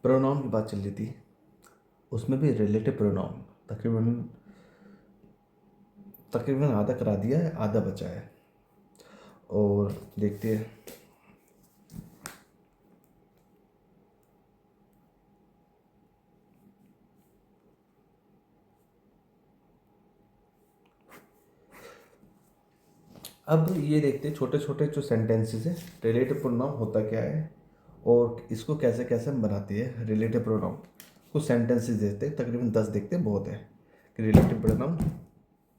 Pronoun की बात चल रही थी, उसमें भी रिलेटिव प्रोनाउन तकरीबन तकरीबन आधा करा दिया है, आधा बचा है। और देखते हैं। अब ये देखते हैं छोटे छोटे जो सेंटेंसेस है, रिलेटिव प्रोनाउन होता क्या है और इसको कैसे कैसे हम बनाते हैं रिलेटिव प्रोनाउन। कुछ सेंटेंसेस देते हैं, तकरीबन 10 देखते हैं, बहुत है कि रिलेटिव प्रोनाउन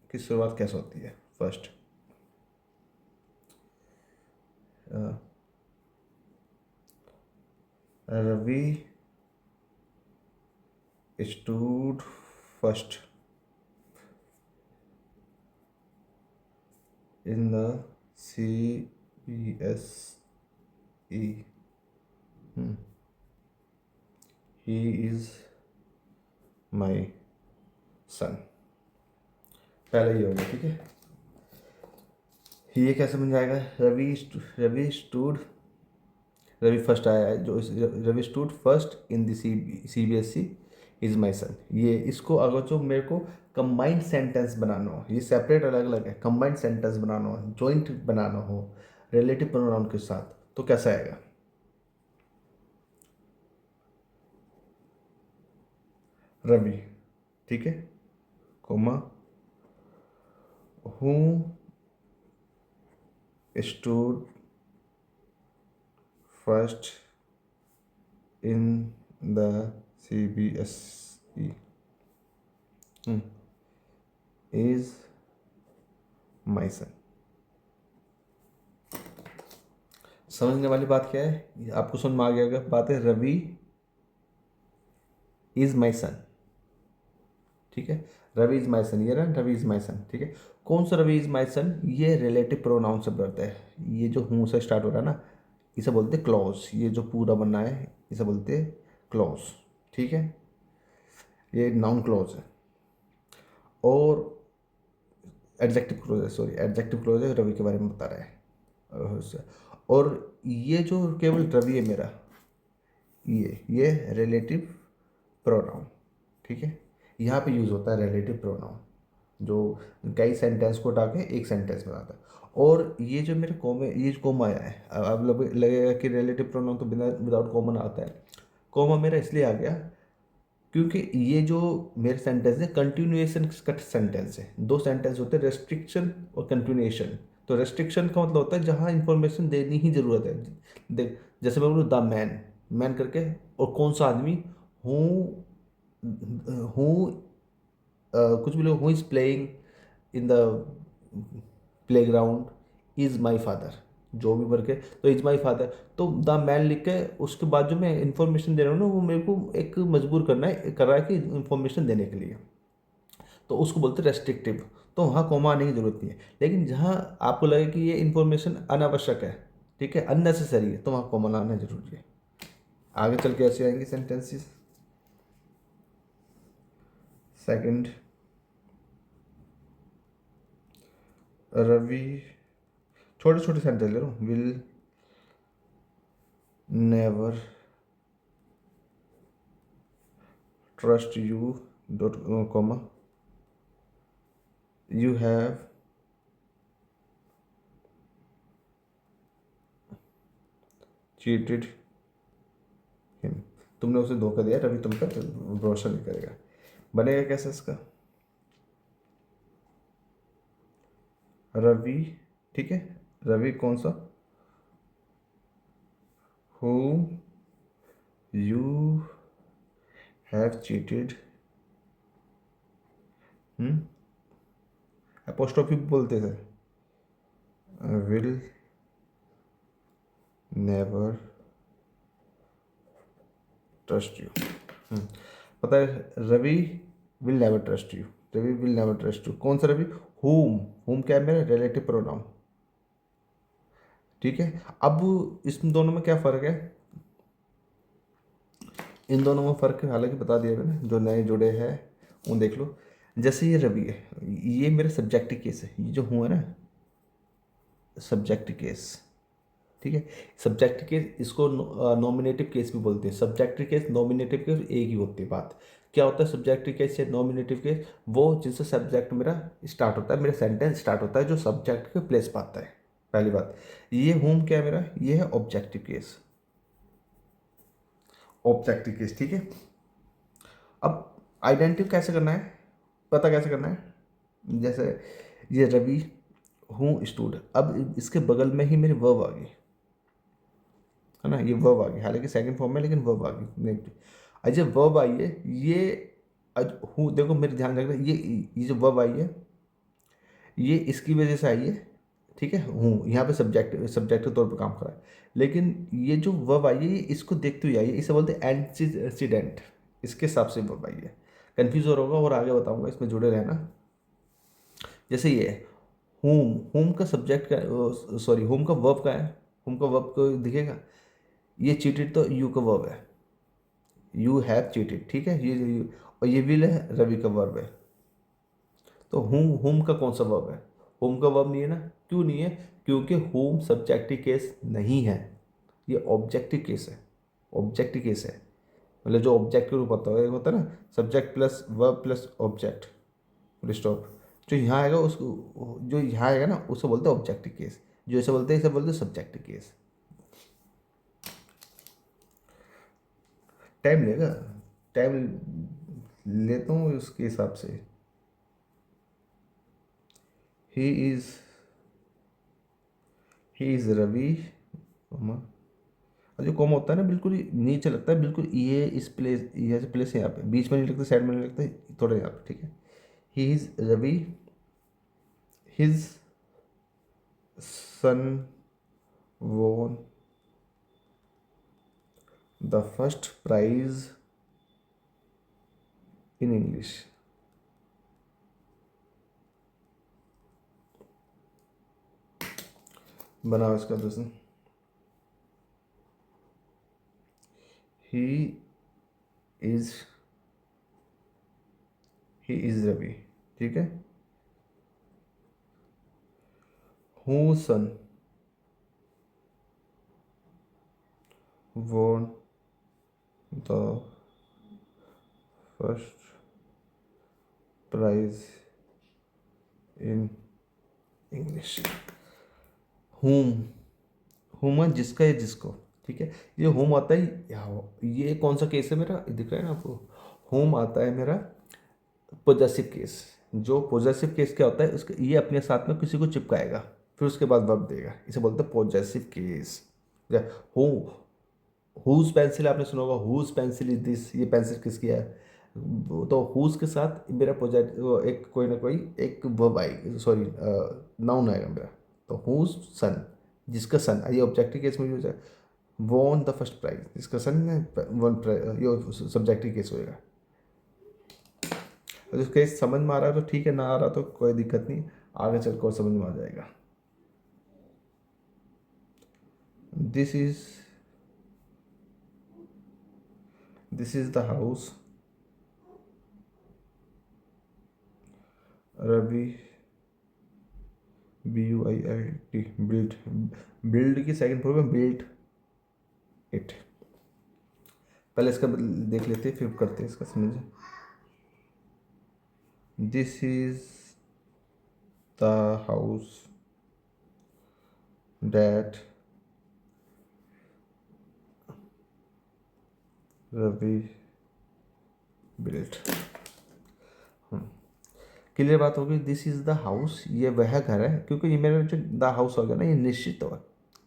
की शुरुआत कैसे होती है। First, Ravi stood first in the CBSE. He is my son. पहले ये हो गया, ठीक है। ये कैसे बन जाएगा? रवि स्टूड, रवि फर्स्ट आया है, जो Ravi stood first in the CBSE is my son. ये इसको अगर जो मेरे को कंबाइंड सेंटेंस बनाना हो, ये सेपरेट अलग अलग है, कंबाइंड सेंटेंस बनाना हो, जॉइंट बनाना हो रिलेटिव प्रोनाउन के साथ, तो कैसा आएगा? रवि, ठीक है, comma, who stood first in the CBSE is my son. समझने वाली बात क्या है? ये आपको समझ में आ गया अगर बात है रवि इज माई सन, ठीक है। रवि इज माई सन, ये ना, रवि इज माई सन, ठीक है। कौन सा रवि इज माई सन? ये रिलेटिव प्रोनाउन से बढ़ता है। ये जो हूँ से स्टार्ट हो रहा है ना, इसे बोलते हैं क्लॉज। ये जो पूरा बनना है इसे बोलते हैं क्लॉज, ठीक है। ये नाउन क्लॉज है। और एडजेक्टिव क्लॉज है, सॉरी एडजेक्टिव क्लॉज है, रवि के बारे में बता रहा है। और ये जो केवल रवि है मेरा, ये रिलेटिव प्रोनाउन, ठीक है। यहाँ पे यूज़ होता है रिलेटिव प्रोनाउन, जो कई सेंटेंस को उठा के एक सेंटेंस बनाता है। और ये जो मेरे कोमे, ये कोमा आया है, अब लगेगा कि रिलेटिव प्रोनाउन तो बिना विदाउट कॉमन आता है। कोमा मेरा इसलिए आ गया क्योंकि ये जो मेरे सेंटेंस है कंटिन्यूएशन कट सेंटेंस है। दो सेंटेंस होते हैं, रेस्ट्रिक्शन और कंटिन्यूएशन। तो रेस्ट्रिक्शन का मतलब होता है जहाँ इंफॉर्मेशन देनी ही ज़रूरत है। देख, जैसे मैं बोलूँ द मैन, मैन करके, और कौन सा आदमी, हूँ हूँ कुछ भी लोग, who is playing in the play ground is my father, जो भी वर्क है, तो इज़ माई फादर। तो द मैन लिख के उसके बाद जो मैं इंफॉर्मेशन दे रहा हूँ ना, वो मेरे को एक मजबूर कर रहा है कि इंफॉर्मेशन देने के लिए, तो उसको बोलते हैं रेस्ट्रिक्टिव। तो वहाँ कोमा आने की जरूरत नहीं है। लेकिन जहाँ आपको लगे कि ये इंफॉर्मेशन अनावश्यक है, ठीक है, अननेसेसरी है, तो वहाँ कोमा आना जरूरी है। आगे चल के ऐसे आएंगे सेंटेंसेस। सेकंड, रवि, छोटे छोटे सेंटेंस ले लो, will never trust you dot comma, you have cheated him. तुमने उसे धोखा दिया, रवि तुम पर भरोसा नहीं करेगा। बनेगा कैसे इसका? रवि, ठीक है, रवि कौन सा, who you have cheated, apostrophe बोलते थे, विल नेवर ट्रस्ट यू। पता है, Ravi will never trust you, Ravi will never trust you. कौन सा रवि? होम क्या है मेरा? रिलेटिव प्रोनाउन, ठीक है। अब इस दोनों में क्या फ़र्क है? इन दोनों में फ़र्क हालांकि बता दिया मैंने, जो नए जुड़े हैं वो देख लो। जैसे ये रवि है, ये मेरा सब्जेक्ट केस है, ये जो हूँ है ना, सब्जेक्ट केस, ठीक है। सब्जेक्टिव केस इसको नॉमिनेटिव केस भी बोलते हैं। सब्जेक्टिव केस, नॉमिनेटिव केस एक ही होती है बात। क्या होता है सब्जेक्टिव केस या नॉमिनेटिव केस? वो जिससे सब्जेक्ट मेरा स्टार्ट होता है, मेरा सेंटेंस स्टार्ट होता है जो सब्जेक्ट के प्लेस पर आता है, पहली बात। ये होम क्या है मेरा? ये है ऑब्जेक्टिव केस, ऑब्जेक्टिव केस, ठीक है। अब आइडेंटिफाई कैसे करना है, पता कैसे करना है? जैसे ये रवि हूँ स्टूड, अब इसके बगल में ही मेरी वर्ब आ गई, है ना, ये वर्ब आ गई, हालांकि सेकंड फॉर्म में, लेकिन वर्ब आ गई नेगेटिव। अच्छा वर्ब आई है, ये हूँ, देखो मेरे ध्यान रखना, ये जो वर्ब आई है ये इसकी वजह से आई है, ठीक है। हूँ यहाँ पे सब्जेक्ट के तौर पर काम कर रहा है, लेकिन ये जो वर्ब आई है ये इसको देखते हुए आई है, इसे बोलते हैं एंटीसीडेंट, इसके हिसाब से वर्ब आई है। कन्फ्यूज हो रहा होगा और आगे बताऊंगा, इसमें जुड़े रहना। जैसे ये होम, होम का सब्जेक्ट का, सॉरी होम का वर्ब का है, होम का वर्ब को दिखेगा, ये चीटेड तो यू का वर्ब है, यू हैव चीटेड, ठीक है। और ये विल है, रवि का वर्ब है। तो होम का कौन सा वर्ब है? होम का वर्ब नहीं है ना, क्यों नहीं है? क्योंकि होम सब्जेक्टिव केस नहीं है, ये ऑब्जेक्टिव केस है, ऑब्जेक्टिव केस है। मतलब जो ऑब्जेक्ट के रूप होता है ना, subject plus verb plus object, full stop. जो यहाँ आएगा उसको, जो यहाँ आएगा ना उसको बोलते हैं ऑब्जेक्टिव केस, जो इसे बोलते हैं इसे बोलते हैं सब्जेक्टिव केस। टाइम लेगा, टाइम लेता हूँ उसके हिसाब से। He is he is Ravi, और जो कॉम होता है ना बिल्कुल ही नीचे लगता है, बिल्कुल ये इस प्लेस, ये से प्लेस है यहाँ पे, बीच में नहीं लगता, साइड में नहीं लगता, थोड़ा यहाँ पे, ठीक है। He is Ravi, his son won the first prize in English। बनाओ इसका दूसरा। He is he is Ravi, ठीक है। Who son won the first prize in English। whom, whom है जिसका या जिसको, ठीक है। ये होम आता है, ये कौन सा केस है मेरा, दिख रहा है ना आपको? होम आता है मेरा पोजेसिव केस। जो पोजेसिव केस क्या होता है, उसके ये अपने साथ में किसी को चिपकाएगा, फिर उसके बाद वर्ब देगा, इसे बोलते हैं possessive case. Who whose pencil आपने सुना होगा, हुज पेंसिल इज दिस, ये पेंसिल किसकी है? तो हुज के साथ मेरा प्रोजेक्ट एक कोई ना कोई एक वर्ब आएगी, सॉरी नाउन आएगा मेरा। तो हुज सन, जिसका सन, ये ऑब्जेक्टिव केस में यूज है। वॉन द फर्स्ट प्राइज, जिसका सन है वन, ये सब्जेक्टिव केस होएगा। अगर केस समझ में आ रहा है तो ठीक है, ना आ रहा तो कोई दिक्कत नहीं, आगे चल कर समझ में आ जाएगा। This is the house Ravi, BUILT, build, build की सेकंड फॉर्म में बिल्ट इट। पहले इसका देख लेते हैं, फिर करते हैं इसका समझ। This is the house that Ravi built. Clear बात होगी। दिस इज द हाउस, ये वह घर है, क्योंकि ये मेरा जो द हाउस हो गया ना, ये निश्चित होगा,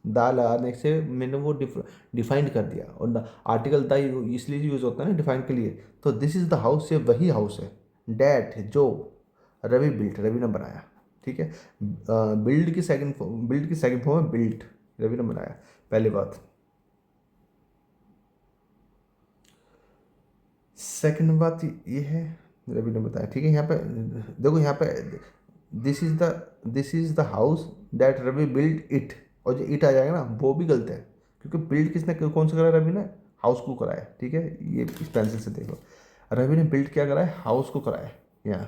द लगाने से मैंने वो डिफाइंड कर दिया, और आर्टिकल द इसलिए यूज होता है ना डिफाइन के लिए। तो दिस इज द हाउस, ये वही हाउस है, डैट जो रवि बिल्ट, रवि ने बनाया, ठीक है। बिल्ड की सेकंड फॉर्म है बिल्ट, रवि ने बनाया, पहली बात। सेकंड बात ये है, रवि ने बताया, ठीक है। यहाँ पे देखो, यहाँ पे this is the house that Ravi build it, और जो इट आ जाएगा ना वो भी गलत है, क्योंकि बिल्ड किसने, कौन सा करा? रवि ने हाउस को कराया, ठीक है। ये इस पेंसिल से देखो, रवि ने बिल्ड क्या कराया? हाउस को कराया, यहाँ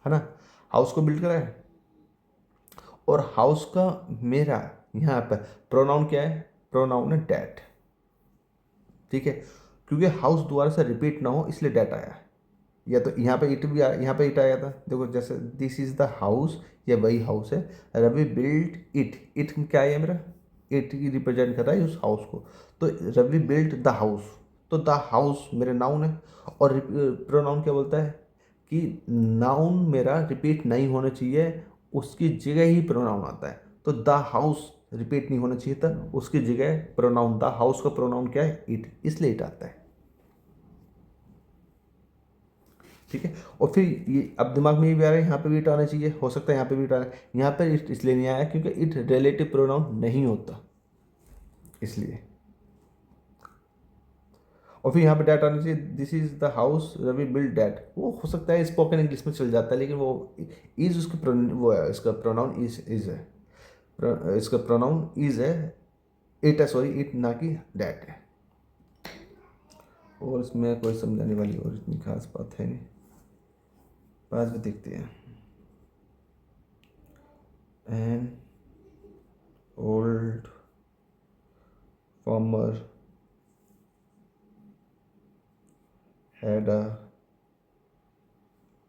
है ना, हाउस को बिल्ड कराया। और हाउस का मेरा यहाँ पर प्रोनाउन क्या है, प्रोनाउन है डैट, ठीक है, क्योंकि हाउस दोबारा से रिपीट ना हो इसलिए डैट आया है। या तो यहाँ पे इट भी आया, यहाँ पे इट आया था, देखो जैसे दिस इज द हाउस, ये वही हाउस है, रवि बिल्ड इट, इट क्या है मेरा, इट ही रिप्रेजेंट कर रहा है उस हाउस को, तो रवि बिल्ड द हाउस, तो द हाउस मेरे नाउन है, और प्रोनाउन क्या बोलता है कि नाउन मेरा रिपीट नहीं होना चाहिए, उसकी जगह ही प्रोनाउन आता है, तो द हाउस रिपीट नहीं होना चाहिए था, उसकी जगह प्रोनाउन, द हाउस का प्रोनाउन क्या है, इट, इसलिए इट आता है, ठीक है। और फिर ये अब दिमाग में ये भी आ रहा है यहाँ पे भी इट आना चाहिए, हो सकता है यहाँ पे भी इट आना है, यहाँ पर इट इसलिए नहीं आया क्योंकि इट रिलेटिव प्रोनाउन नहीं होता इसलिए। और फिर यहाँ पे डैट आना चाहिए, this is the house Ravi build that, वो हो सकता है स्पोकन इंग्लिश में चल जाता है, लेकिन वो इज उसका वो है, इसका प्रोनाउन इज है, इसका प्रोनाउन इज है, इट है, सॉरी इट ना कि डैट है। और इसमें कोई समझाने वाली और इतनी खास बात है नहीं, बाद में देखते हैं। An old farmer had a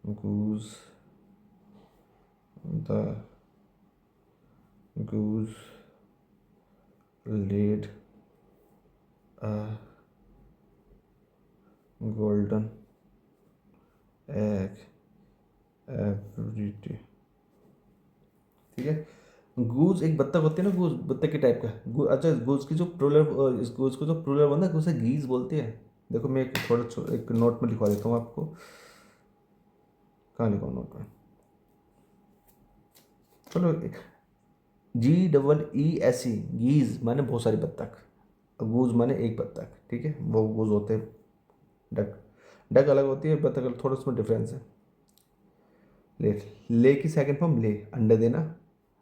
goose. The goose laid a golden egg every day. ठीक है, गूज एक बत्तख होती है ना, गूज बत्तख के टाइप का अच्छा, गूज की जो प्लूरल, इस गूज को जो प्लूरल बनता है उसे गीज बोलते हैं। देखो मैं एक थोड़ा एक नोट में लिखवा देता हूँ आपको, कहाँ लिखा नोट में, चलो, GEESE, गीज माने बहुत सारी बत्तख, गूज माने एक बत्तख, ठीक है, वो गूज होते हैं, डक, डक अलग होती है, बत्तख अलग, थोड़ा उसमें डिफरेंस है। ले, ले की सेकंड फॉर्म ले, अंडा देना,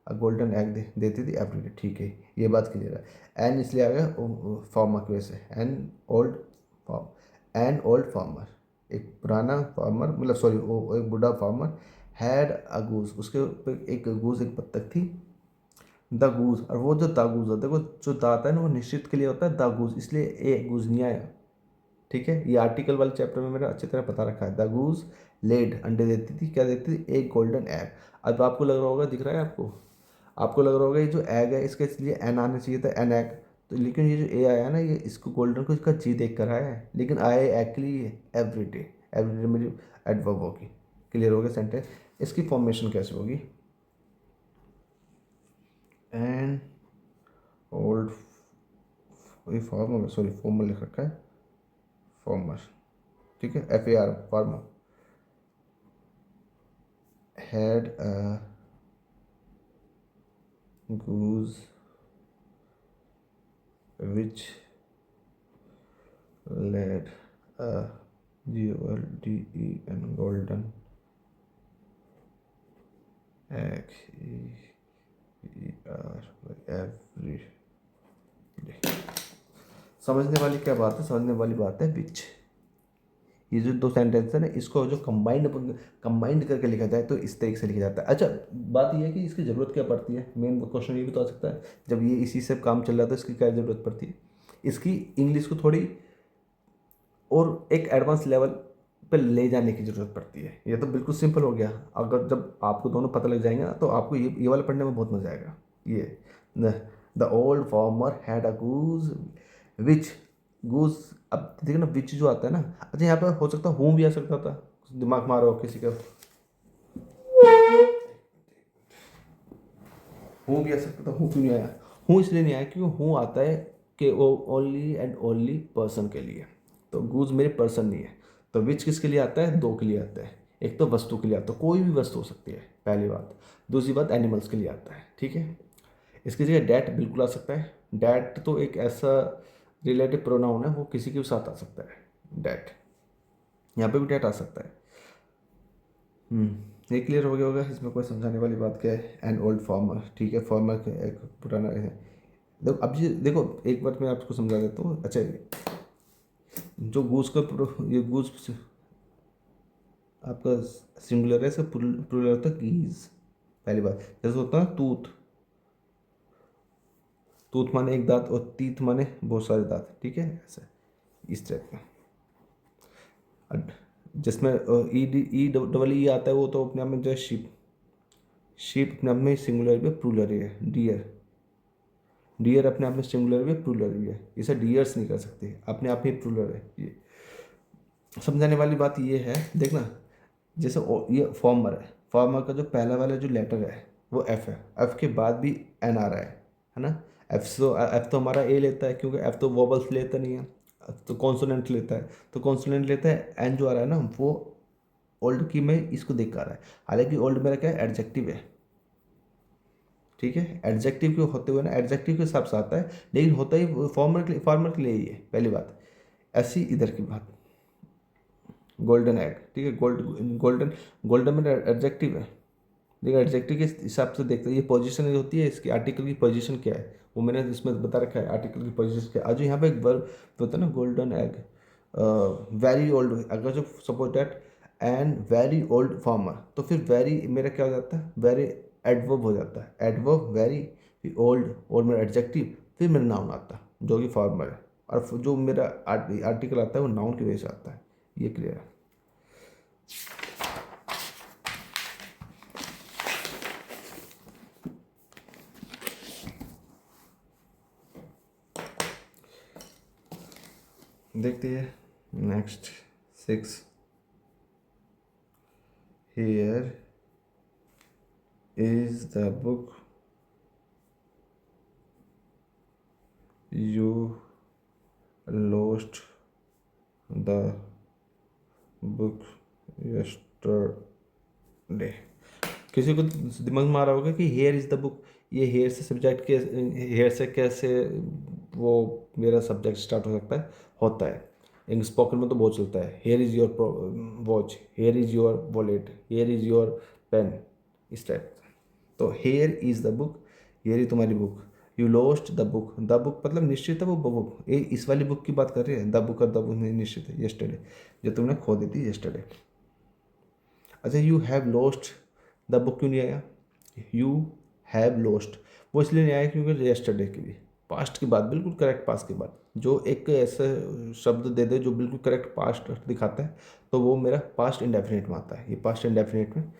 गोल्डन एग देती थी एवरीडे, ठीक है, ये बात क्लियर है। एन इसलिए आ गया फार्मर की वजह से, an old farm, an old farmer, एक पुराना फार्मर, मतलब सॉरी वो एक बूढ़ा फार्मर, हैड अ गूज, उसके ऊपर एक गूज एक बत्तख थी, द गूज, और वो जो द गूज होता है, देखो जो द आता है ना वो निश्चित के लिए होता है, द गूज, इसलिए ए गूज नहीं आया, ठीक है, ये आर्टिकल वाले चैप्टर में मेरा अच्छी तरह पता रखा है। द गूज लेड, अंडे देती थी, क्या देती थी, एक गोल्डन एग। अब आपको लग रहा होगा, दिख रहा है आपको, आपको लग रहा होगा ये जो एग है इसके लिए एन आना चाहिए था, एन एग, तो लेकिन ये जो ए आया ना, ये इसको गोल्डन को इसका जी देख कर आया है, लेकिन आया एग के लिए एवरीडे, एवरीडे मेरी एडवर्ब होगी, क्लियर हो गया सेंटेंस। इसकी फॉर्मेशन कैसे होगी, एन ओल्ड, ये फॉर्मर, सॉरी फॉर्मल लिख रखा है, फॉर्मर, ठीक है, FAR farmer, had a goose which laid a golden egg every day। समझने वाली क्या बात है, समझने वाली बात है विच, ये जो दो सेंटेंस है ना, इसको जो कंबाइंड करके लिखा जाए तो इस तरीके से लिखा जाता है। अच्छा, बात यह है कि इसकी ज़रूरत क्या पड़ती है, मेन क्वेश्चन ये भी तो आ सकता है, जब ये इसी से काम चल रहा है तो इसकी क्या ज़रूरत पड़ती है, इसकी इंग्लिश को थोड़ी और एक एडवांस लेवल पे ले जाने की ज़रूरत पड़ती है। ये तो बिल्कुल सिंपल हो गया, अगर जब आपको दोनों पता लग जाएंगे ना तो आपको ये वाला पढ़ने में बहुत मज़ा आएगा। ये the old farmer had a goose which, goose, अब देखिए ना विच जो आता है ना, अच्छा यहाँ पर हो सकता हूँ भी आ सकता था, दिमाग मारो किसी का, हूँ भी आ सकता था, हूँ क्यों नहीं आया, हूँ इसलिए नहीं आया क्योंकि हूँ आता है कि वो ओनली एंड ओनली पर्सन के लिए, तो गूज मेरे पर्सन नहीं है, तो विच किसके लिए आता है, दो के लिए आता है, एक तो वस्तु के लिए आता है, कोई भी वस्तु हो सकती है, पहली बात, दूसरी बात एनिमल्स के लिए आता है, ठीक है। इसकी जगह डैट बिल्कुल आ सकता है, डैट तो एक ऐसा रिलेटिव प्रोनाउन है, वो किसी के भी साथ आ सकता है डैट, यहाँ पे भी डैट आ सकता है। ये क्लियर हो गया होगा, इसमें कोई समझाने वाली बात क्या है, एन ओल्ड फार्मर, ठीक है, फार्मर का एक पुराना है। देखो अब ये देखो, एक बार मैं आपको समझा देता हूँ। अच्छा, जो गूस का ये गूस आपका सिंगुलर है, इसका प्लूरल होता है गीज, पहली बात, जैसे होता है तूत, तूत माने एक दांत और तीत माने बहुत सारे दांत, ठीक है, ऐसा इस टाइप का। जिसमें E D E double E आता है वो तो अपने आप में जो है शीप, शीप अपने आप में सिंगुलर भी प्लूरल है। डियर, डियर अपने आप में सिंगुलर भी प्लूरल भी है, इसे डियर्स नहीं कर सकते, अपने आप ही प्लूरल है। ये समझाने वाली बात ये है, देखना जैसे ये फॉर्मर है, फॉर्मर का जो पहला वाला जो लेटर है वो एफ है, एफ के बाद भी एन आ रहा है ना। एफ तो हमारा ए लेता है क्योंकि एफ तो वोबल्स लेता नहीं है, तो कॉन्सोनेंट लेता है, तो कॉन्सोनेंट लेता है। एन जो आ रहा है ना वो ओल्ड की में इसको देख कर आ रहा है, हालांकि ओल्ड मेरा क्या है, एडजेक्टिव है, ठीक है। एडजेक्टिव के होते हुए ना एडजेक्टिव के हिसाब से आता है, लेकिन होता ही फॉर्मर के लिए ही है, पहली बात। ऐसी इधर की बात, गोल्डन एग, ठीक है, गोल्डन, गोल्डन में एडजेक्टिव है, लेकिन एडजेक्टिव के हिसाब से देखते हैं ये पोजीशन होती है, इसकी आर्टिकल की पोजीशन क्या है वो मैंने इसमें बता रखा है, आर्टिकल की पोजीशन क्या है। आज यहाँ पे एक वर्ब होता है ना, गोल्डन एग, वेरी ओल्ड, अगर जो suppose that and very old farmer, तो फिर वेरी मेरा क्या हो जाता है, वेरी एडवर्ब हो जाता है, एडवर्ब वेरी ओल्ड, और मेरा एडजेक्टिव, फिर मेरा नाउन आता है जो कि फार्मर है, और जो मेरा आर्टिकल आता है वो नाउन की वजह से आता है। ये क्लियर है। देखते हैं next 6, here is the book you lost the book yesterday। किसी को दिमाग में आ रहा होगा कि हेयर इज़ द बुक, ये हेयर से सब्जेक्ट के, हेयर से कैसे वो मेरा सब्जेक्ट स्टार्ट हो सकता है, होता है। इंग्लिश स्पोकन में तो बहुत चलता है, here is your watch, here is your wallet, here is your pen, इस टाइप। तो here is the book, here ही तुम्हारी book. You lost the book, the book मतलब निश्चित है वो बुक, ये इस वाली बुक की बात कर रही है, द बुक और द बुक नहीं निश्चित है, येस्टरडे, जो तुमने खो दी थी येस्टरडे। अच्छा, you have lost the book क्यों नहीं आया, यू हैव लॉस्ट वो इसलिए नहीं आया क्योंकि येस्टरडे की भी पास्ट की बात, बिल्कुल करेक्ट पास्ट की बात, जो एक ऐसा शब्द दे दे जो बिल्कुल करेक्ट पास्ट दिखाता है, तो वो मेरा पास्ट इंडेफिनिट में आता है। ये पास्ट इंडेफिनिट में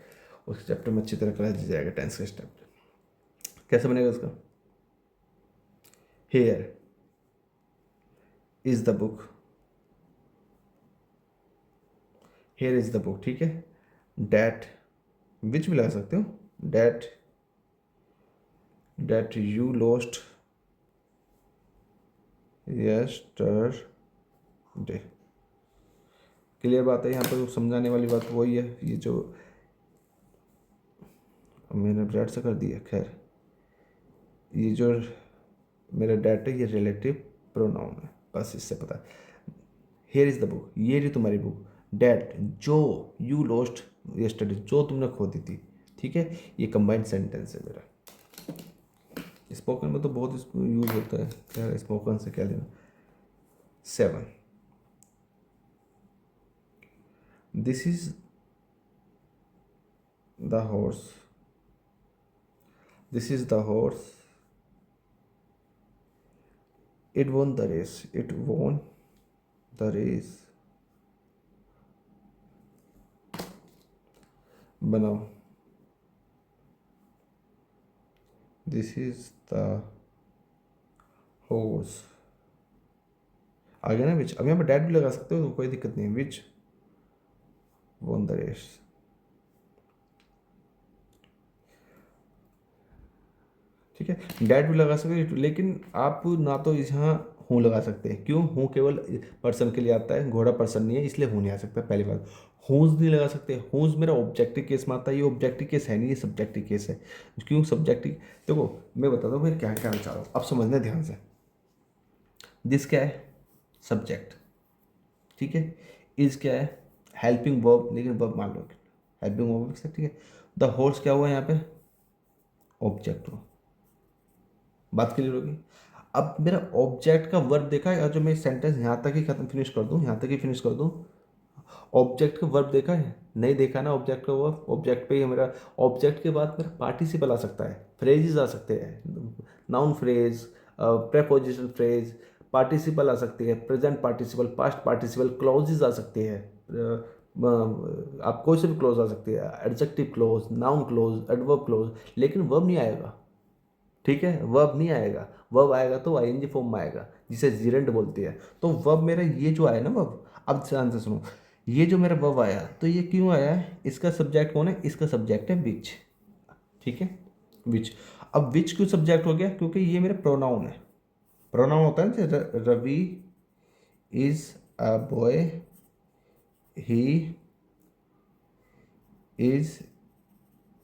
उस चैप्टर में अच्छी तरह करा दिया जाएगा, टेंस का स्टेप कैसे बनेगा उसका। Here is the book, here is the book, ठीक है। डैट विच भी लगा सकते हो, that, that you lost yesterday. Clear बात है, यहाँ पर समझाने वाली बात वही है, ये जो मैंने डैट से कर दिया, खैर ये जो मेरा डैट है ये रिलेटिव प्रोनाउन है, बस इससे पता। हेयर इज़ द बुक, ये रही तुम्हारी बुक, डैट जो यू लॉस्ट यस्टरडे, जो तुमने खो दी थी, ठीक है। ये कंबाइंड सेंटेंस है मेरा, स्पोकन में तो बहुत यूज होता है, खैर स्पोकन से क्या लेना। 7, this is the horse, this is the horse, it won the race, it won the race. बनाओ, दिस इज द हॉर्स, आगे ना विच, अब यहाँ पर डैट भी लगा सकते हो तो कोई दिक्कत नहीं है, विच वॉन द रेस, ठीक है। डैट भी लगा सकते हो, लेकिन आप ना तो यहाँ हूँ लगा सकते हैं, क्यों, हूँ केवल पर्सन के लिए आता है, घोड़ा पर्सन नहीं है, इसलिए हूँ नहीं आ सकता, पहली बात। हूँस नहीं लगा सकते, हूँस मेरा ऑब्जेक्टिव केस में आता है, ये ऑब्जेक्टिव केस है नहीं, ये सब्जेक्टिव केस है। क्यों सब्जेक्टिव, देखो मैं बताता हूँ फिर क्या कहना चाह रहा हूँ, अब समझना ध्यान से। दिस क्या है, सब्जेक्ट, ठीक है। इज क्या है, हेल्पिंग वर्ब, लेकिन वर्ब मान लो हेल्पिंग वर्ब, ठीक है। द हॉर्स क्या हुआ यहाँ पे, ऑब्जेक्ट हुआ, बात क्लियर होगी। अब मेरा ऑब्जेक्ट का वर्ब देखा है, जो मैं सेंटेंस यहाँ तक ही खत्म फिनिश कर दूँ, यहाँ तक ही फिनिश कर दूँ, ऑब्जेक्ट का वर्ब देखा है, नहीं देखा ना ऑब्जेक्ट का वर्ब, ऑब्जेक्ट पे ही मेरा, ऑब्जेक्ट के बाद मेरा पार्टिसिपल आ सकता है, फ्रेजेस आ सकते हैं, noun phrase, preposition phrase, participle आ सकती है, present participle, past participle, clauses आ सकती है, आप कोई से भी क्लोज आ सकती है, adjective close, noun close, adverb close, लेकिन वर्ब नहीं आएगा। ठीक है, वर्ब नहीं आएगा। वर्ब आएगा तो आईएनजी फॉर्म में आएगा, जिसे जीरेंट बोलती है। तो वर्ब मेरा ये जो आया ना वर्ब, अब ध्यान से सुनो, ये जो मेरा वर्ब आया तो ये क्यों आया है, इसका सब्जेक्ट कौन है, इसका सब्जेक्ट है विच। ठीक है, विच। अब विच क्यों सब्जेक्ट हो गया, क्योंकि ये मेरा प्रोनाउन है। प्रोनाउन होता है ना, Ravi is a boy, he is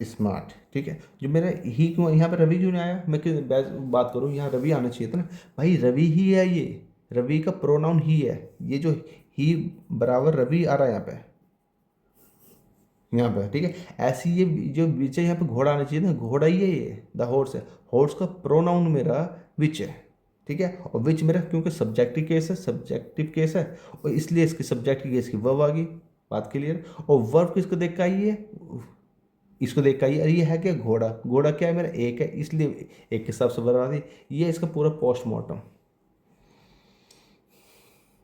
smart. ठीक है, जो मेरा ही क्यों यहाँ पे रवि क्यों नहीं आया, मैं क्यों बात करूँ, यहाँ रवि आना चाहिए था ना। भाई रवि ही है, ये रवि का प्रोनाउन ही है। ये जो ही बराबर रवि आ रहा है यहाँ पे। ठीक है, ऐसी ये जो बीच है यहाँ पे घोड़ा आना चाहिए ना, घोड़ा ही है ये, द हॉर्स है। हॉर्स का प्रोनाउन मेरा विच है। ठीक है, और विच मेरा क्योंकि सब्जेक्टिव केस है, सब्जेक्टिव केस है, और इसलिए इसकी सब्जेक्टिव केस की वर्ब आ गई। बात क्लियर। और वर्ब किसको देख के आई है, इसको देख के आई है। अरे ये है क्या, घोड़ा। घोड़ा क्या है मेरा, एक है, इसलिए एक के हिसाब से वर्ब आ गई। ये इसका पूरा पोस्टमार्टम।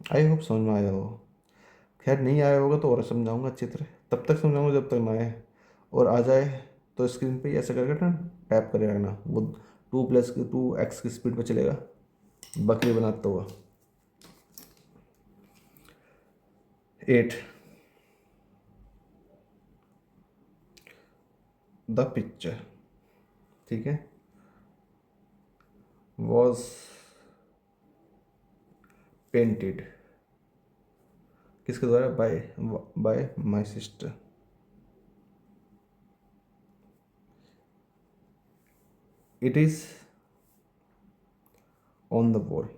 आई होप समझ में आया हो। खैर नहीं आया होगा तो और समझाऊंगा अच्छी तरह, तब तक समझाऊंगा जब तक ना आए। और आ जाए तो स्क्रीन पे ऐसे करके ना टैप करेगा ना, वो 2+2x की स्पीड पे चलेगा, बकरी बनाता हुआ। 8, द पिक्चर, ठीक है, वॉज पेंटेड, किसके द्वारा, bye my sister. It is on the wall.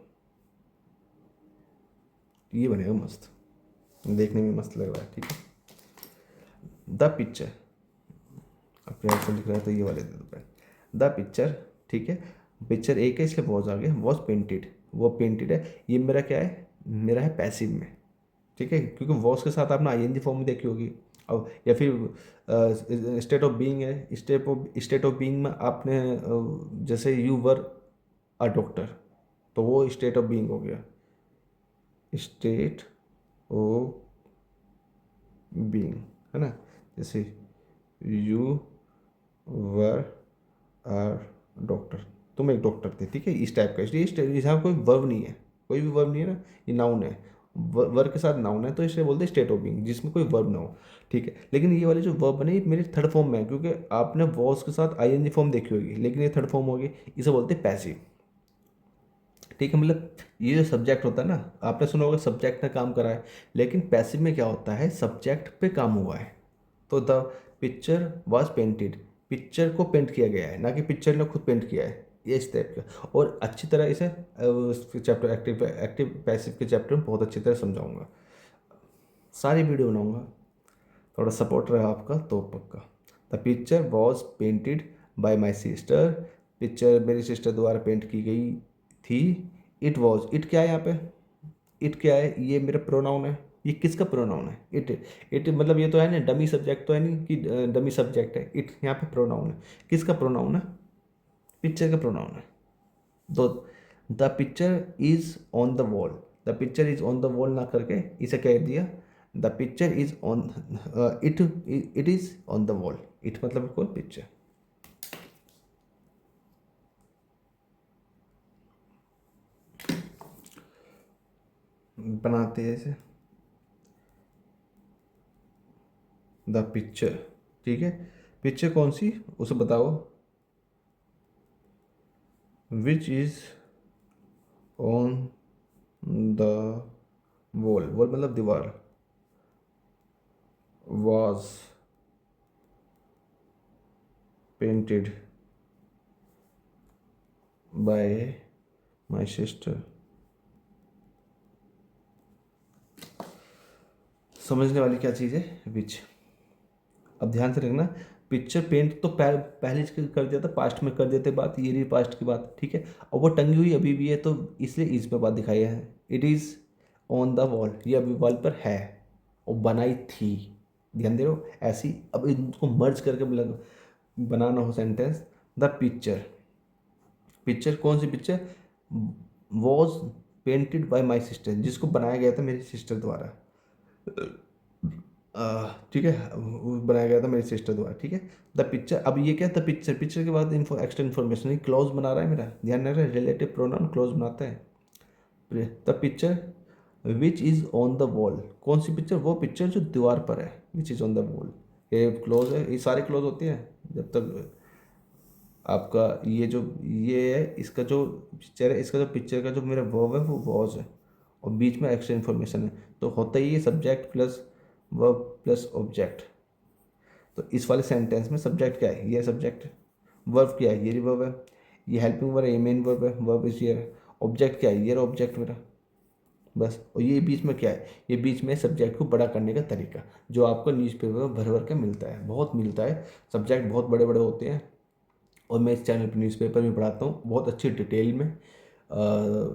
ये बनेगा मस्त, देखने में मस्त लग रहा है। ठीक है, द पिक्चर, अब प्यार से लिख रहा है तो ये वाले दे दो पहले, द पिक्चर। ठीक है, पिक्चर एक है इसलिए वॉज आ गया, वॉज पेंटेड, वो पेंटेड है। ये मेरा क्या है, मेरा है पैसिव में। ठीक है, क्योंकि वॉज के साथ आपने आईएनजी फॉर्म में देखी होगी। अब या फिर स्टेट ऑफ बीइंग है, स्टेट ऑफ बीइंग में आपने जैसे यू वर अ डॉक्टर, तो वो स्टेट ऑफ बीइंग हो गया, स्टेट ऑफ बीइंग, है ना। जैसे यू वर आर डॉक्टर, तुम एक डॉक्टर थे। ठीक है, इस टाइप का, इसलिए यहाँ कोई वर्ब नहीं है, कोई भी वर्ब नहीं है ना, ये नाउन है। वर्ब के साथ नाउन है तो इसलिए बोलते हैं स्टेट ऑफ बीइंग, जिसमें कोई वर्ब ना हो। ठीक है, लेकिन ये वाले जो वर्ब बने ये मेरे थर्ड फॉर्म में है, क्योंकि आपने वॉज के साथ आईएनजी फॉर्म देखी होगी, लेकिन ये थर्ड फॉर्म होगी, इसे बोलते हैं पैसिव। ठीक है, मतलब ये जो सब्जेक्ट होता है ना, आपने सुना होगा सब्जेक्ट ने काम करा है, लेकिन पैसिव में क्या होता है, सब्जेक्ट पे काम हुआ है। तो the picture was painted, picture को पेंट किया गया है, ना कि पिक्चर ने खुद पेंट किया है। ये इस टाइप का, और अच्छी तरह इसे चैप्टर एक्टिव एक्टिव पैसिव के चैप्टर में बहुत अच्छी तरह समझाऊंगा, सारी वीडियो बनाऊंगा। थोड़ा सपोर्ट रहा आपका तो पक्का। The picture was painted by my sister, picture मेरी सिस्टर द्वारा पेंट की गई थी। इट वॉज, इट क्या है यहाँ पे, इट क्या है, ये मेरा प्रोनाउन है। ये किसका प्रोनाउन है, इट मतलब ये तो है ना, डमी सब्जेक्ट तो है नहीं कि डमी सब्जेक्ट है। इट यहाँ पे प्रोनाउन है, किसका प्रोनाउन है, पिक्चर का प्रोनाउन है। तो the picture is on the wall, the picture is on the wall ना करके इसे कह दिया the picture is on, it is on the wall. It मतलब कोई पिक्चर। बनाते हैं इसे, द पिक्चर। ठीक है, पिक्चर कौन सी उसे बताओ, which is on the wall, wall मतलब दीवार, was painted by my sister। समझने वाली क्या चीज़ है, विच। अब ध्यान से रखना, पिक्चर पेंट तो पहले कर दिया था, पास्ट में कर देते बात, ये रही पास्ट की बात। ठीक है, और वो टंगी हुई अभी भी है, तो इसलिए इस पे बात दिखाई है। It is on the wall, ये अभी वॉल पर है, और बनाई थी। ध्यान दे रहे हो, ऐसी अब इनको मर्ज करके बनाना हो सेंटेंस। द पिक्चर, पिक्चर कौन सी picture, was painted by my sister, जिसको बनाया गया था मेरी सिस्टर द्वारा। ठीक है, वो बनाया गया था मेरी सिस्टर द्वारा। ठीक है, द पिक्चर, अब ये क्या, द पिक्चर, पिक्चर के बाद एक्स्ट्रा इन्फॉर्मेशन, ये क्लॉज बना रहा है मेरा, ध्यान रख रहा है, रिलेटिव प्रोनाउन क्लॉज बनाता है। The picture which is on the wall, कौन सी पिक्चर, वो पिक्चर जो दीवार पर है, which is on the wall, ये क्लोज है, ये सारे क्लोज होते हैं जब तक आपका ये है, इसका जो पिक्चर है, इसका जो पिक्चर का जो मेरा वर्ब है वो वॉज है, और बीच में एक्स्ट्रा इन्फॉर्मेशन है, तो होता ही है subject plus verb plus object. तो इस वाले सेंटेंस में सब्जेक्ट क्या है, ये सब्जेक्ट, वर्ब क्या है, ये वर्ब है, ये हेल्पिंग वर्ब है, ये मेन वर्ब है, वर्ब इज हियर, ऑब्जेक्ट क्या है, ये ऑब्जेक्ट मेरा, बस। और ये बीच में क्या है, ये बीच में सब्जेक्ट को बड़ा करने का तरीका, जो आपको न्यूज़पेपर में भर भर के मिलता है, बहुत मिलता है, सब्जेक्ट बहुत बड़े बड़े होते हैं, और मैं इस चैनल पर न्यूज़पेपर भी पढ़ाता हूँ बहुत अच्छी डिटेल में।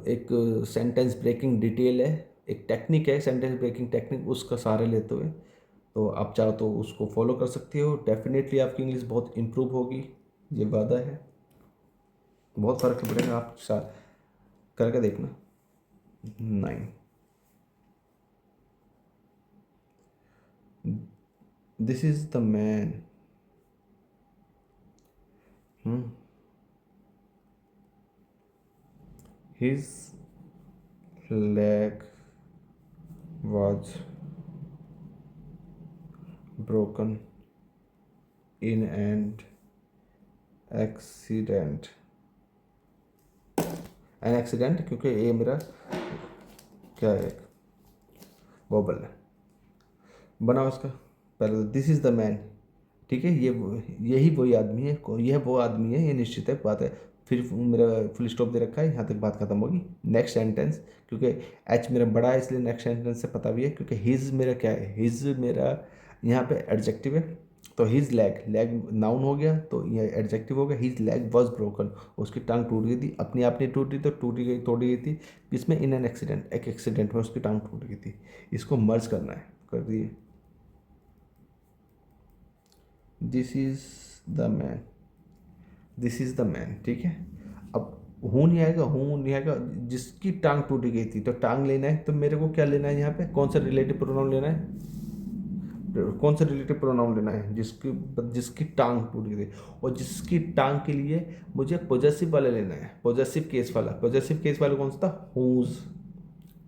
एक सेंटेंस ब्रेकिंग डिटेल है, एक टेक्निक है सेंटेंस ब्रेकिंग टेक्निक, उसका सहारा लेते हुए, तो आप चाहो तो उसको फॉलो कर सकते हो, डेफिनेटली आपकी इंग्लिश बहुत इम्प्रूव होगी, ये वादा है, बहुत फ़र्क पड़ेगा, आप करके देखना। 9, this is the man, his leg was broken in an accident, क्योंकि ये मेरा क्या है, वोबल है, बनाओ इसका पहले, दिस इज़ द मैन, ठीक है, यही वही आदमी है, यह वो आदमी है, ये निश्चित है बात है, फिर मेरा फुल स्टॉप दे रखा है, यहाँ तक बात खत्म होगी। नेक्स्ट सेंटेंस, क्योंकि एच मेरा बड़ा है इसलिए नेक्स्ट सेंटेंस से पता भी है, क्योंकि हिज मेरा क्या है, हिज मेरा यहाँ पे एडजेक्टिव है, तो हिज लेग, लेग नाउन हो गया तो ये एडजेक्टिव हो गया, हिज लेग वॉज ब्रोकन, उसकी टांग टूट गई थी, अपनी आप नहीं टूटी तो तोड़ी गई थी, इसमें इन एन एक्सीडेंट, एक एक्सीडेंट में उसकी टांग टूट गई थी, इसको मर्ज करना है, कर दिए, this is the man, this is the man, ठीक है। अब हूँ नहीं आएगा, हूँ नहीं आएगा, जिसकी टांग टूटी गई थी, तो टांग लेना है, तो मेरे को क्या लेना है यहाँ पे, कौन सा रिलेटिव प्रोनाउन लेना है, कौन सा रिलेटिव प्रोनाउन लेना है, जिसकी जिसकी टांग टूट गई थी, और जिसकी टांग के लिए मुझे पॉजेसिव वाला लेना है, पॉजेसिव केस वाला, पॉजेसिव केस वाला कौन सा था, whose,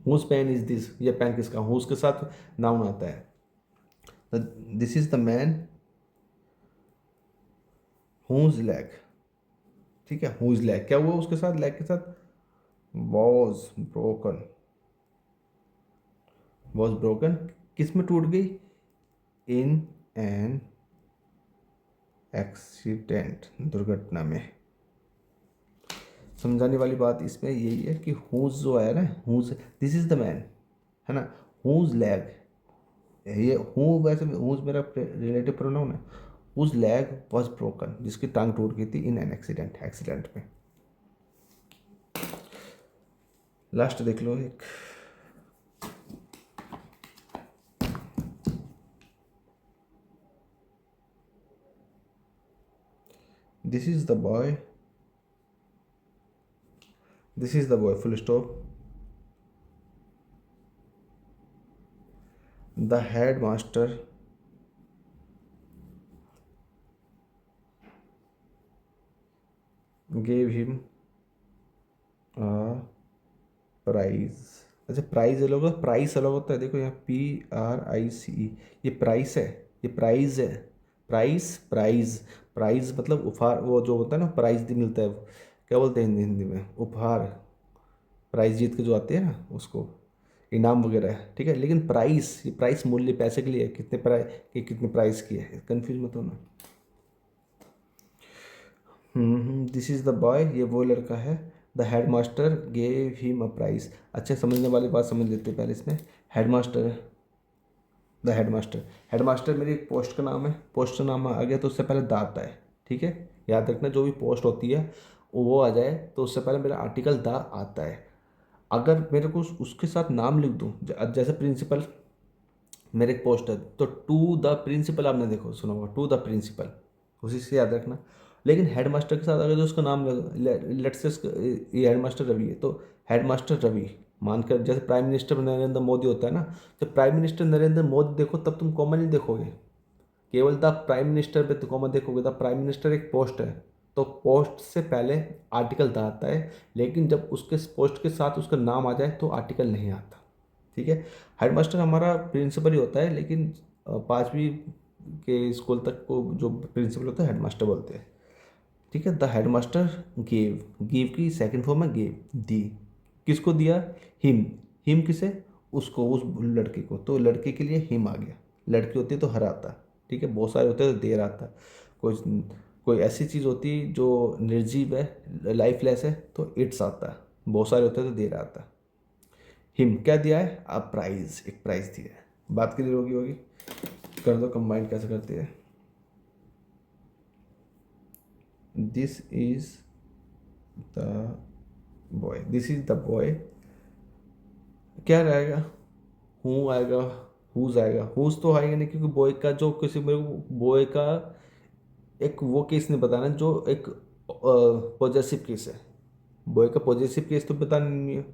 whose pen is this, ये पेन किसका, हूज के साथ नाउन आता है, this is the man whose leg, ठीक है, हूज लेग क्या हुआ उसके साथ, लेग के साथ, वॉज ब्रोकन, वॉज ब्रोकन, किस में टूट गई, इन एन एक्सीडेंट, दुर्घटना में। समझाने वाली बात इसमें यही है कि हूज जो आया ना, whose, this is the man, है ना, हूज लेग, ये हूँ वैसे हूज मेरा रिलेटिव प्रोनाउन है, हूज लेग वॉज ब्रोकन, जिसकी टांग टूट गई थी इन एन एक्सीडेंट, एक्सीडेंट में। लास्ट देख लो एक, this is the boy, this is the boy full stop, the head master gave him a prize, अच्छा प्राइज अलग होता है, प्राइस अलग होता है, देखो यहाँ PRICE, ये प्राइस है, ये प्राइज है, प्राइस, प्राइज, प्राइज मतलब उपहार, वो जो होता है ना प्राइज भी मिलता है, क्या बोलते हैं हिंदी में, उपहार, प्राइज जीत के जो आते हैं ना उसको, इनाम वगैरह है, ठीक है, लेकिन प्राइस, ये प्राइस मूल्य पैसे के लिए है, कितने प्राइस, कि कितने प्राइस की है, कंफ्यूज मत होना। दिस इज़ द बॉय, ये वो लड़का है, the head master gave him a prize, अच्छा समझने वाली बात समझ लेते हैं पहले इसमें, हेड मास्टर है, the head master, head master मेरी एक पोस्ट का नाम है, पोस्ट का नाम आ गया तो उससे पहले द आता है, ठीक है, याद रखना जो भी पोस्ट होती है वो आ जाए तो उससे पहले मेरा आर्टिकल द आता है, अगर मेरे को उसके साथ नाम लिख दूँ, जैसे प्रिंसिपल, मेरे एक पोस्ट है तो टू द प्रिंसिपल, आपने देखो सुना होगा टू द प्रिंसिपल, उसी से याद रखना, लेकिन हेडमास्टर के साथ अगर जो उसका नाम लेट्स से ये हेडमास्टर रवि है, तो हेडमास्टर रवि मानकर, जैसे प्राइम मिनिस्टर नरेंद्र मोदी होता है ना, जब प्राइम मिनिस्टर नरेंद्र मोदी देखो तब तुम कॉमन नहीं देखोगे, केवल द प्राइम मिनिस्टर पे तो कॉमन देखोगे। द प्राइम मिनिस्टर एक पोस्ट है, तो पोस्ट से पहले आर्टिकल द आता है, लेकिन जब उसके पोस्ट के साथ उसका नाम आ जाए तो आर्टिकल नहीं आता। ठीक है, हेडमास्टर हमारा प्रिंसिपल ही होता है, लेकिन पाँचवीं के स्कूल तक को जो प्रिंसिपल होता है हेडमास्टर बोलते हैं। ठीक है, द हेडमास्टर गेव, गिव की सेकंड फॉर्म है गेव, दी, किसको दिया, हिम, हिम किसे, उसको, उस लड़के को, तो लड़के के लिए हिम आ गया, लड़की होती है तो हर आता। ठीक है, बहुत सारे होते हैं तो देर आता। कोई कोई ऐसी चीज़ होती है जो निर्जीव है, लाइफलेस है, तो इट्स आता है, बहुत सारे होते हैं तो देर आता। हिम क्या दिया है, आप प्राइज, एक प्राइज दिया है। बात क्लियर होगी कर दो, कंबाइन कैसे करती है। This is the boy, this is the boy, क्या रहेगा, हूँ आएगा, हुज आएगा, हुज तो आएगा नहीं, क्योंकि बॉय का जो किसी मेरे को बॉय का एक वो केस नहीं बताना जो एक पॉजेसिव केस है, बॉय का पॉजेसिव केस तो बताना नहीं है,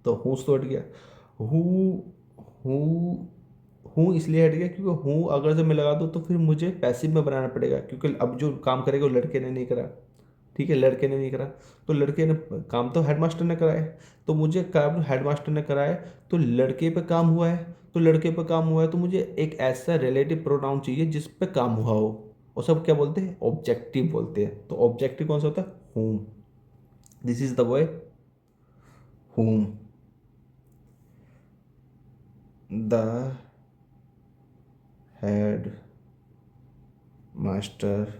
तो हुज तो हट गया। हु हु हूँ इसलिए हट गया क्योंकि हूँ अगर जब मैं लगा दूँ तो फिर मुझे पैसिव में बनाना पड़ेगा, क्योंकि अब जो काम करेगा वो लड़के ने नहीं करा। ठीक है, लड़के ने नहीं करा, तो लड़के ने काम तो हेडमास्टर ने कराया, तो मुझे काम हेडमास्टर ने कराया, तो लड़के पे काम हुआ है, तो लड़के पे काम हुआ है, तो मुझे एक ऐसा रिलेटिव प्रोनाउन चाहिए जिस पे काम हुआ हो, और सब क्या बोलते हैं, ऑब्जेक्टिव बोलते हैं। तो ऑब्जेक्टिव कौन सा होता है, home, this is the boy home, the head master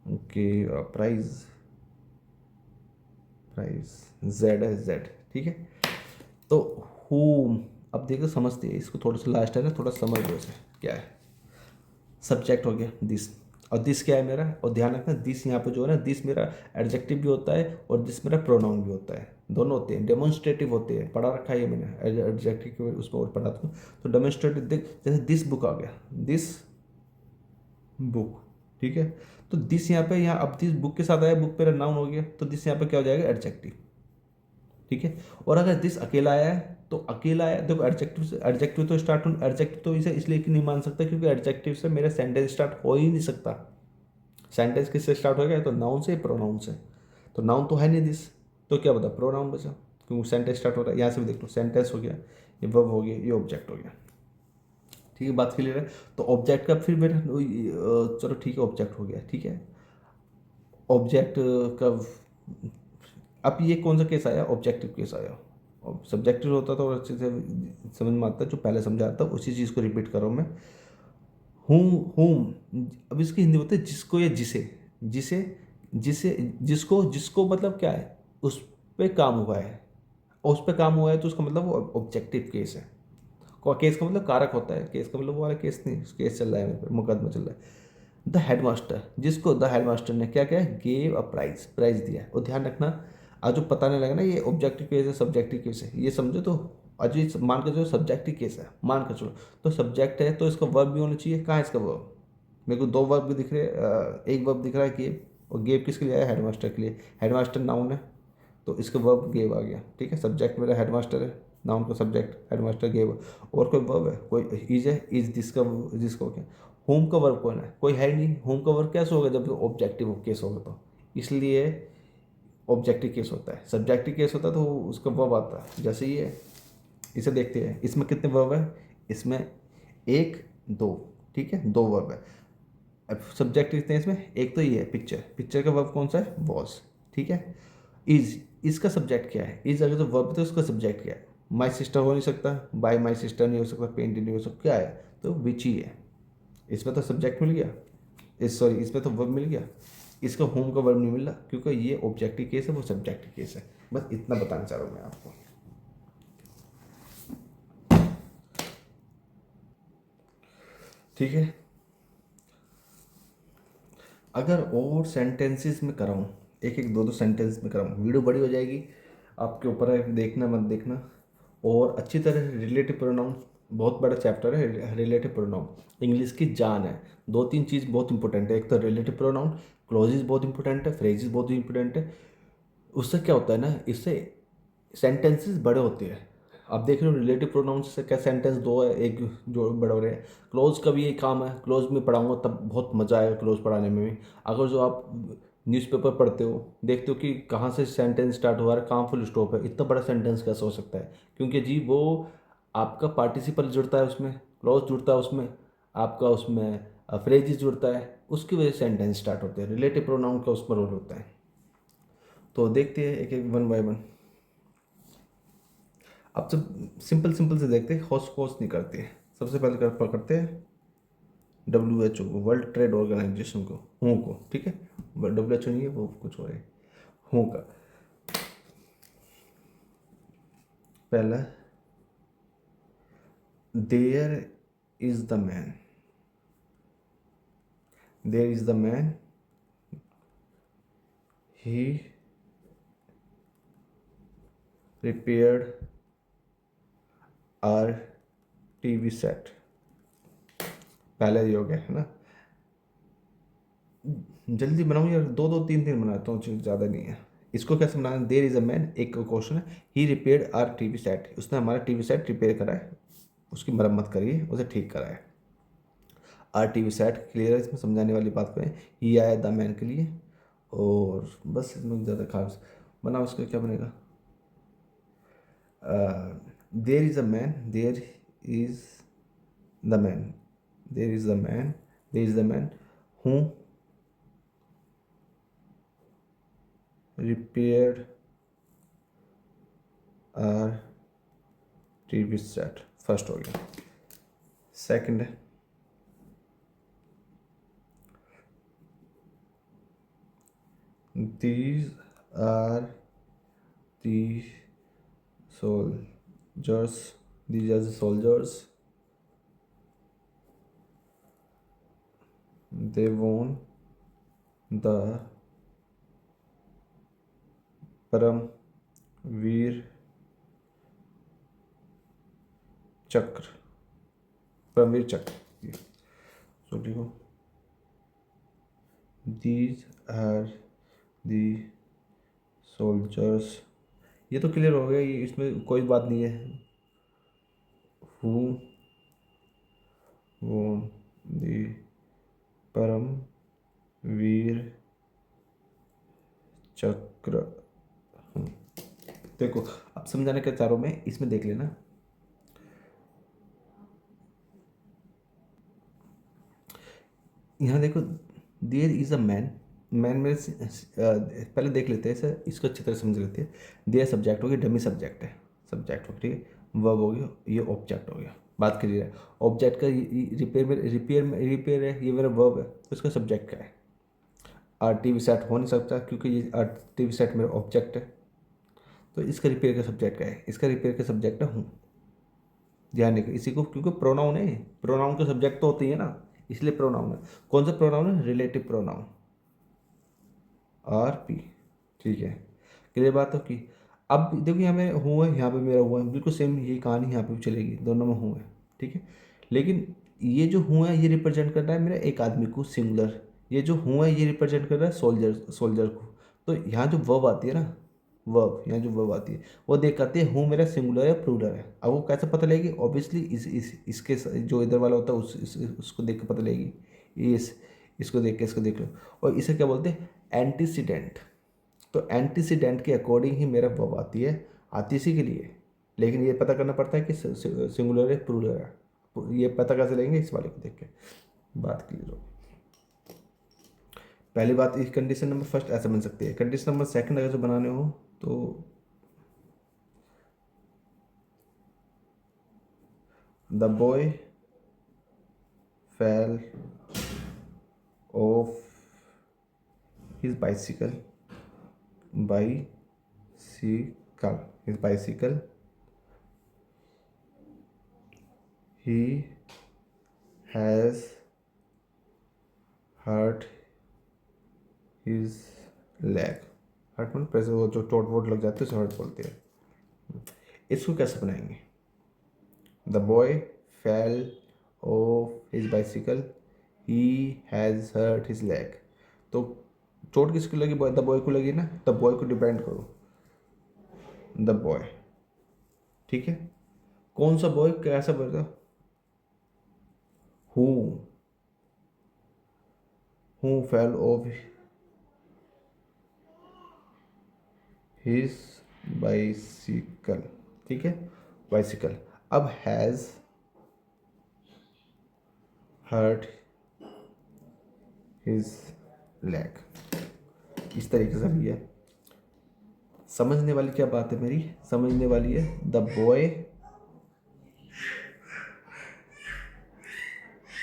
की प्राइज, प्राइज जेड है, जेड। ठीक है, तो होम, अब देखो समझते हैं इसको, थोड़ा सा लास्ट है ना, थोड़ा समझ लो इसे क्या है। सब्जेक्ट हो गया दिस, और दिस क्या है मेरा, और ध्यान रखना दिस यहाँ पे जो है ना, दिस मेरा एडजेक्टिव भी होता है और दिस मेरा प्रोनाउन भी होता है, दोनों होते हैं, डेमोन्स्ट्रेटिव होते हैं, पढ़ा रखा है ये मैंने एडजेक्टिव के उसमें और पढ़ा था। तो डेमोन्स्ट्रेटिव देख, जैसे दिस बुक आ गया, दिस बुक। ठीक है, तो दिस यहाँ पे, यहाँ अब दिस बुक के साथ आया, बुक मेरा नाउन हो गया, तो दिस यहाँ पे क्या हो जाएगा, एडजेक्टिव। ठीक है, और अगर दिस अकेला आया है तो अकेला आया, देखो एडजेक्टिव से, एडजेक्टिव तो स्टार्ट हो, एडजेक्टिव तो इसे इसलिए कि नहीं मान सकता क्योंकि एडजेक्टिव से मेरा सेंटेंस स्टार्ट हो ही नहीं सकता। सेंटेंस किससे स्टार्ट हो गया, तो नाउन से, प्रोनाउन से, तो नाउन तो है नहीं दिस, तो क्या बता, प्रोनाउन बचा, क्योंकि सेंटेंस स्टार्ट हो रहा है। यहाँ से भी देख लो, सेंटेंस हो गया, ये वर्ब हो गया, ये ऑब्जेक्ट हो गया। ठीक है, बात क्लियर है। तो ऑब्जेक्ट का फिर मेरा चलो ठीक है, ऑब्जेक्ट हो गया। ठीक है, ऑब्जेक्ट का अब ये कौन सा केस आया, ऑब्जेक्टिव केस आया। और सब्जेक्टिव होता तो और अच्छे से समझ में आता, जो पहले समझाता उसी चीज़ को रिपीट करो मैं। हूम, अब इसकी हिंदी होती है जिसको या जिसे, जिसे, जिसे, जिसको, जिसको मतलब क्या है, उस पे काम हुआ है, और उस पे काम हुआ है तो उसका मतलब वो ऑब्जेक्टिव केस है। केस का मतलब कारक होता है, केस का मतलब वो वाला केस नहीं, केस चल रहा है मेरे पे, मुकदमा चल रहा है। द हेडमास्टर, जिसको द हेडमास्टर ने क्या किया, गेव अ प्राइज, प्राइज दिया। और ध्यान रखना, आज जो पता नहीं लगा ना ये ऑब्जेक्टिव केस है सब्जेक्टिव केस है, ये समझो तो अजी मान कर चलो सब्जेक्टिव केस है, मान कर चलो, तो सब्जेक्ट है तो इसका वर्ब भी होना चाहिए। कहाँ है इसका वर्ब, मेरे को दो वर्ब दिख रहे एक वर्ब दिख रहा है गेव, और गेव किसके लिए आया, हेडमास्टर के लिए, हेडमास्टर नाउन है तो इसका वर्ब गेव आ गया। ठीक है, सब्जेक्ट मेरा हेडमास्टर है, नाउन का सब्जेक्ट हेडमास्टर गेव, और कोई वर्ब है, कोई इज है, इज जिसका, जिसका हो गया। होम का वर्ब कौन है, कोई है ही नहीं, होम का वर्ब कैसे होगा जब ऑब्जेक्टिव केस होगा, तो इसलिए ऑब्जेक्टिव केस होता है। सब्जेक्टिव केस होता है तो उसका वर्ब आता है, जैसे ये, इसे देखते हैं, इसमें कितने वर्ब है, इसमें एक, दो। ठीक है, दो वर्ब है। अब सब्जेक्ट कितने हैं इसमें, एक तो ये है पिक्चर, पिक्चर का वर्ब कौन सा है, वॉज। ठीक है, इज, इसका सब्जेक्ट क्या है, इज अगर जो वर्ब है तो उसका सब्जेक्ट क्या है, माई सिस्टर हो नहीं सकता, बाय माई सिस्टर नहीं हो सकता, पेंट नहीं हो सकता, क्या है, तो विच ही है। इसमें तो सब्जेक्ट मिल गया, इस सॉरी इसमें तो वर्ब मिल गया, इसका होम का वर्ब नहीं मिल रहा क्योंकि ये ऑब्जेक्टिव केस है, वो सब्जेक्टिव केस है। बस इतना बताना चाह रहा हूँ मैं आपको। ठीक है, अगर और सेंटेंसेस में कराऊँ, एक एक दो दो सेंटेंस में कराऊँ, वीडियो बड़ी हो जाएगी, आपके ऊपर है, देखना मत देखना। और अच्छी तरह रिलेटिव प्रोनाउन बहुत बड़ा चैप्टर है रिलेटिव प्रोनाउन, इंग्लिश की जान है। दो तीन चीज़ बहुत इंपॉर्टेंट है, एक तो रिलेटिव प्रोनाउन, क्लॉजेज बहुत इंपॉर्टेंट है, फ्रेजेस बहुत इंपॉर्टेंट है। उससे क्या होता है ना, इससे सेंटेंसेस बड़े होते हैं। आप देख रहे हो रिलेटिव प्रोनाउन से क्या सेंटेंस दो है, एक जो बड़े हो रहे हैं। क्लोज का भी यही काम है, क्लोज में पढ़ाऊंगा तब बहुत मज़ा आएगा क्लोज पढ़ाने में भी। अगर जो आप न्यूज़पेपर पढ़ते हो, देखते हो कि कहाँ से सेंटेंस स्टार्ट हुआ है, कहाँ फुल स्टॉप है, इतना बड़ा सेंटेंस कैसे हो सकता है, क्योंकि जी वो आपका पार्टिसिपल जुड़ता है उसमें, क्लोज जुड़ता है उसमें, आपका उसमें फ्रेजेस जुड़ता है, उसकी वजह से सेंटेंस स्टार्ट होते हैं। रिलेटिव प्रोनाउन का उसमें रोल होता है। तो देखते हैं एक एक वन बाय वन। अब सब सिंपल सिंपल से देखते हैं, होस्ट कोर्स नहीं करते हैं। सबसे पहले करते हैं WHO को, वर्ल्ड ट्रेड ऑर्गेनाइजेशन को, हूँ को, ठीक है। WHO नहीं है, वो कुछ और है, हूँ का। पहला, there is the man, there is the man, he repaired our TV set। पहले ही हो गया है ना, जल्दी बनाऊँ यार, दो दो तीन तीन बनाता हूँ, ज़्यादा नहीं है। इसको कैसे बनाना, देयर इज़ अ मैन, एक क्वेश्चन है, ही रिपेयर्ड आर टीवी सेट, उसने हमारा टीवी सेट रिपेयर करा है, उसकी मरम्मत करी है, उसे ठीक करा है। आर टीवी सेट क्लियर है, इसमें समझाने वाली बात करें, ही आया द मैन के लिए। और बस इसमें ज़्यादा खास बनाओ, उसका क्या बनेगा, there is a man, there is the man, there is the man, there is the man who repaired our TV set। First हो गया। सेकंड है, these are the soldiers, these are the soldiers, they won the Paramvir चक्र, परमवीर चक्र। सो देखो, these are the soldiers, ये तो clear हो गया, ये इसमें कोई बात नहीं है। हु won the परमवीर चक्र। देखो, अब समझाने के चारों में इसमें देख लेना, यहाँ देखो, there is a man, man में पहले देख लेते हैं सर, इसको अच्छी तरह समझ लेते हैं। देयर सब्जेक्ट हो गया, डमी सब्जेक्ट है, सब्जेक्ट हो गया, ठीक है। वर्ब हो गया, ये ऑब्जेक्ट हो गया, बात क्लियर है। ऑब्जेक्ट का रिपेयर है, ये मेरा वर्ब है, तो इसका सब्जेक्ट क्या है। आर टी वी सेट हो नहीं सकता, क्योंकि ये आर टी वी सेट मेरा ऑब्जेक्ट है, तो इसका रिपेयर का सब्जेक्ट क्या है, इसका रिपेयर का सब्जेक्ट है हूँ। ध्यान रखिए इसी को, क्योंकि प्रोनाउन है, प्रोनाउन के सब्जेक्ट तो होती है ना, इसलिए प्रोनाउन है। कौन सा प्रोनाउन है, रिलेटिव प्रोनाउन, RP, ठीक है। क्लियर बात हो कि, अब देखो यहाँ में हूँ है, यहाँ पे मेरा हुआ है, बिल्कुल सेम यही कहानी यहाँ पे भी चलेगी, दोनों में हूँ है, ठीक है। लेकिन ये जो हूँ है, ये रिप्रेजेंट कर रहा है मेरा एक आदमी को, सिंगुलर। ये जो हूँ है, ये रिप्रेजेंट कर रहा है सोल्जर, सोल्जर को। तो यहाँ जो वर्ब आती है ना, वर्ब, यहाँ जो वर्ब आती है, वो देख करते हैं हूँ मेरा सिंगुलर है प्लूरल है। अब वो कैसे पता लगेगी, ऑब्वियसली इसके जो इधर वाला होता है उसको देख के पता लगेगी, इसको देख के इसको देख लो। और इसे क्या बोलते हैं, एंटीसीडेंट। तो एंटीसीडेंट के अकॉर्डिंग ही मेरा वर्ब आती है, आती इसी के लिए। लेकिन ये पता करना पड़ता है कि सिंगुलर है प्लूरल है, ये पता कैसे लेंगे, इस वाले को देख के। बात क्लियर हो, पहली बात, इस कंडीशन नंबर फर्स्ट ऐसे बन सकती है। कंडीशन नंबर सेकंड अगर जो बनाने हो तो, the boy fell off his bicycle, bicycle, his bicycle, he has hurt his leg। Hurt मतलब पैसे, वो जो चोट वोट लग जाती है उसे हर्ट बोलते हैं। इसको कैसे बनाएंगे, the boy fell off his bicycle. He has hurt his leg. तो चोट किसको लगी? द बॉय को लगी ना, द बॉय को डिपेंड करो, द बॉय। ठीक है, कौन सा बॉय, कैसा boy? Who who fail off his bicycle. ठीक है, बाइसिकल। अब हैज़ हर्ट हिज लेग, इस तरीके से भी है। समझने वाली क्या बात है मेरी? समझने वाली है the boy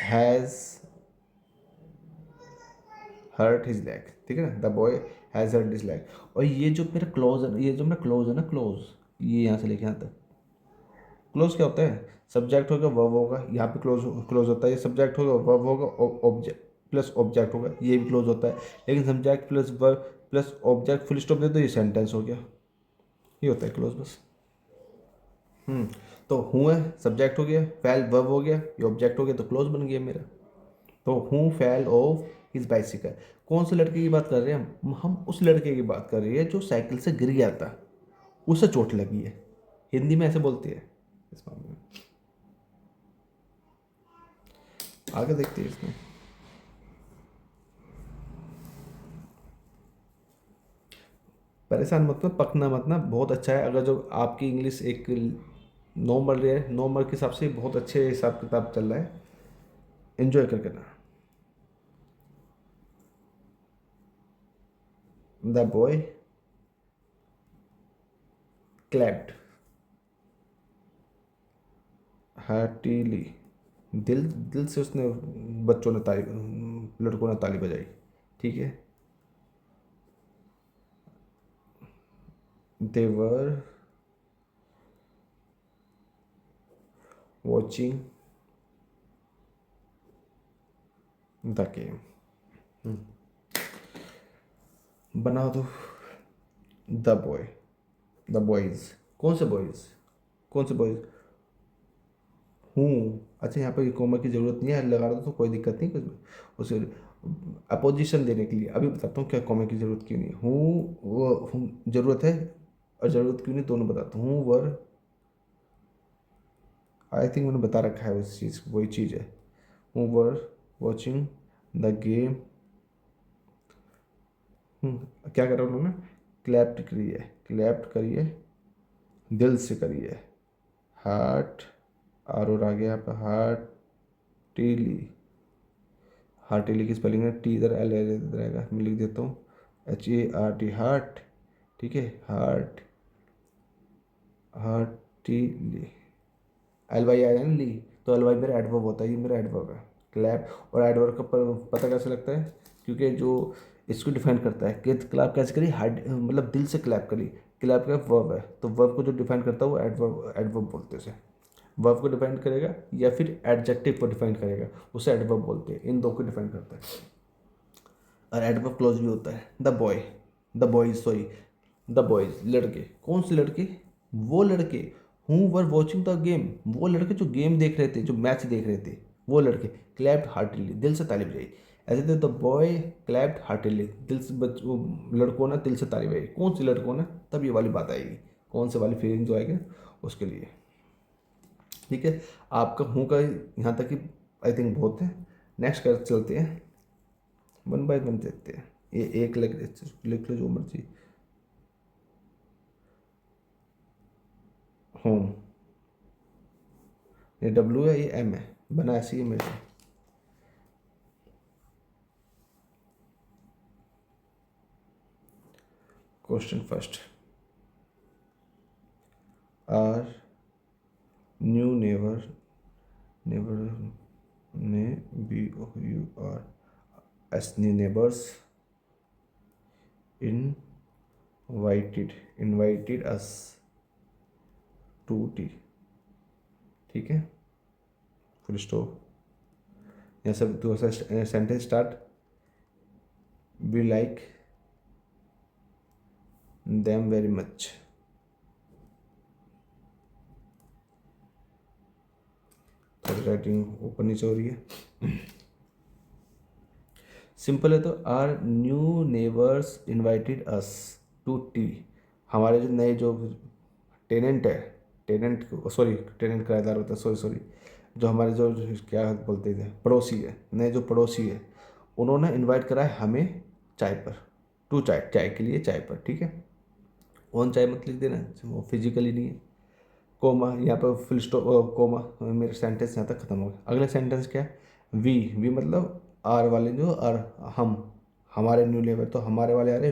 has hurt his leg. ठीक है ना, the boy has hurt his leg. और ये जो मेरा क्लोज है, ये जो मेरा क्लोज है ना, क्लोज, ये यहाँ से लेके यहाँ तक, क्लोज क्या होता है? सब्जेक्ट होगा, वर्ब होगा, यहाँ पे क्लोज क्लोज होता है। ये सब्जेक्ट होगा, वर्ब होगा, ऑब्जेक्ट प्लस ऑब्जेक्ट होगा, ये भी क्लोज होता है। लेकिन subject plus verb plus object full stop दे तो ये सेंटेंस हो गया, ये होता है क्लोज बस। तो हूँ है, सब्जेक्ट हो गया, फैल वर्ब हो गया, ये ऑब्जेक्ट हो गया, तो क्लोज बन गया मेरा। तो हूँ फैल ऑफ हिज बाइसिकल। कौन से लड़के की बात कर रहे हैं हम उस लड़के की बात कर रही है जो साइकिल से गिर गया था, उसे चोट लगी है। हिंदी में ऐसे बोलते हैं इस मामले में। आगे देखते हैं इसमें। परेशान मत ना, पकना मत ना, बहुत अच्छा है। अगर जो आपकी इंग्लिश एक नॉर्मल है, नॉर्मल के हिसाब से बहुत अच्छे हिसाब किताब चल रहा है, एंजॉय करके ना। द बॉय क्लैप्ड हार्टीली, दिल दिल से उसने, बच्चों ने ताली, लड़कों ने ताली बजाई। ठीक है, दे वर वॉचिंग द गेम। बना दो द बॉय, द बॉयज। कौन से बॉयज? कौन से बॉयज? हूँ, अच्छा यहाँ पे कोमा की ज़रूरत नहीं है, लगा दो तो कोई दिक्कत नहीं कुछ, उसे अपोजिशन देने के लिए। अभी बताता हूँ क्या कोमा की ज़रूरत क्यों नहीं। हूँ वो हूँ ज़रूरत है, और ज़रूरत क्यों नहीं दोनों बताता हूँ। वर, आई थिंक मैंने बता रखा है उस चीज़, वही चीज़ है। हूँ वर वॉचिंग द गेम। क्या करा उन्होंने? क्लैप्ट करी है, क्लैप्ट करिए, दिल से करिए, हार्ट, और आ गया यहाँ पे हार्टीली। हार्टीली की स्पेलिंग है, टी इधर एल एल इधर आएगा, मैं लिख देता हूँ HART, हार्ट। ठीक है, heart, heartily, L Y I N ly, तो एल वाई मेरा एडवर्ब होता है, ये मेरा एडवर्ब है क्लैप। और एडवर्ब का पता कैसे लगता है? क्योंकि जो इसको डिफाइन करता है कि क्लैप कैसे करी, हार्ड मतलब दिल से क्लैप करी। क्लैप का वर्ब है, तो वर्ब को जो डिफाइन करता है वो एडवर्ब, एडवर्ब बोलते हैं उसे। वर्ब को डिफाइन करेगा या फिर एडजेक्टिव को डिफाइन करेगा, उसे एडवर्ब बोलते हैं। इन दो को डिफाइन करता है। और एडवर्ब क्लोज भी होता है। The boy, the boys, sorry, the boys, लड़के। कौन से लड़के? वो लड़के who were watching the game, वो लड़के जो गेम देख रहे थे, जो मैच देख रहे थे, वो लड़के। क्लैप्ड हार्टली, दिल से ताली बजाई। ऐसे थे, द बॉय क्लैप्ड हार्टली, दिल से वो लड़कों ने दिल से ताली बजाई। कौन से लड़कों ने? तब ये वाली बात आएगी, कौन से वाली फीलिंग जो आएगी उसके लिए। ठीक है, आपका हूँ का यहाँ तक ही आई थिंक बहुत है। नेक्स्ट कर चलते हैं, वन बाय वन देखते हैं। ये एक लिख लो जो मर्जी। होम, ये डब्ल्यू है, ये एम है, बना ऐसे ही मेरे। Question first, are new never, neighbour ने B O U R S, new neighbours invited, invited us to tea. ठीक है, फुल स्टॉप। यहाँ सब तो sentence start, we like them very much. मेरी राइटिंग ऊपर नीचे हो रही है। सिंपल है तो are new neighbours invited us to tea. हमारे जो नए जो टेनेंट है, टेनेंट किराएदार होता है, सॉरी, जो हमारे जो क्या बोलते थे, पड़ोसी है, नए जो पड़ोसी है, उन्होंने इनवाइट करा है हमें चाय पर, टू चाय, चाय के लिए चाय पर, ठीक है। ऑन चाय मत लिख देना, वो फिजिकली नहीं है। कोमा यहाँ पर फुल स्टॉप, कोमा, मेरे सेंटेंस यहाँ तक खत्म हो गया। अगला सेंटेंस क्या है, वी मतलब आर वाले जो आर, हम, हमारे न्यू नेबर, तो हमारे वाले आ रहे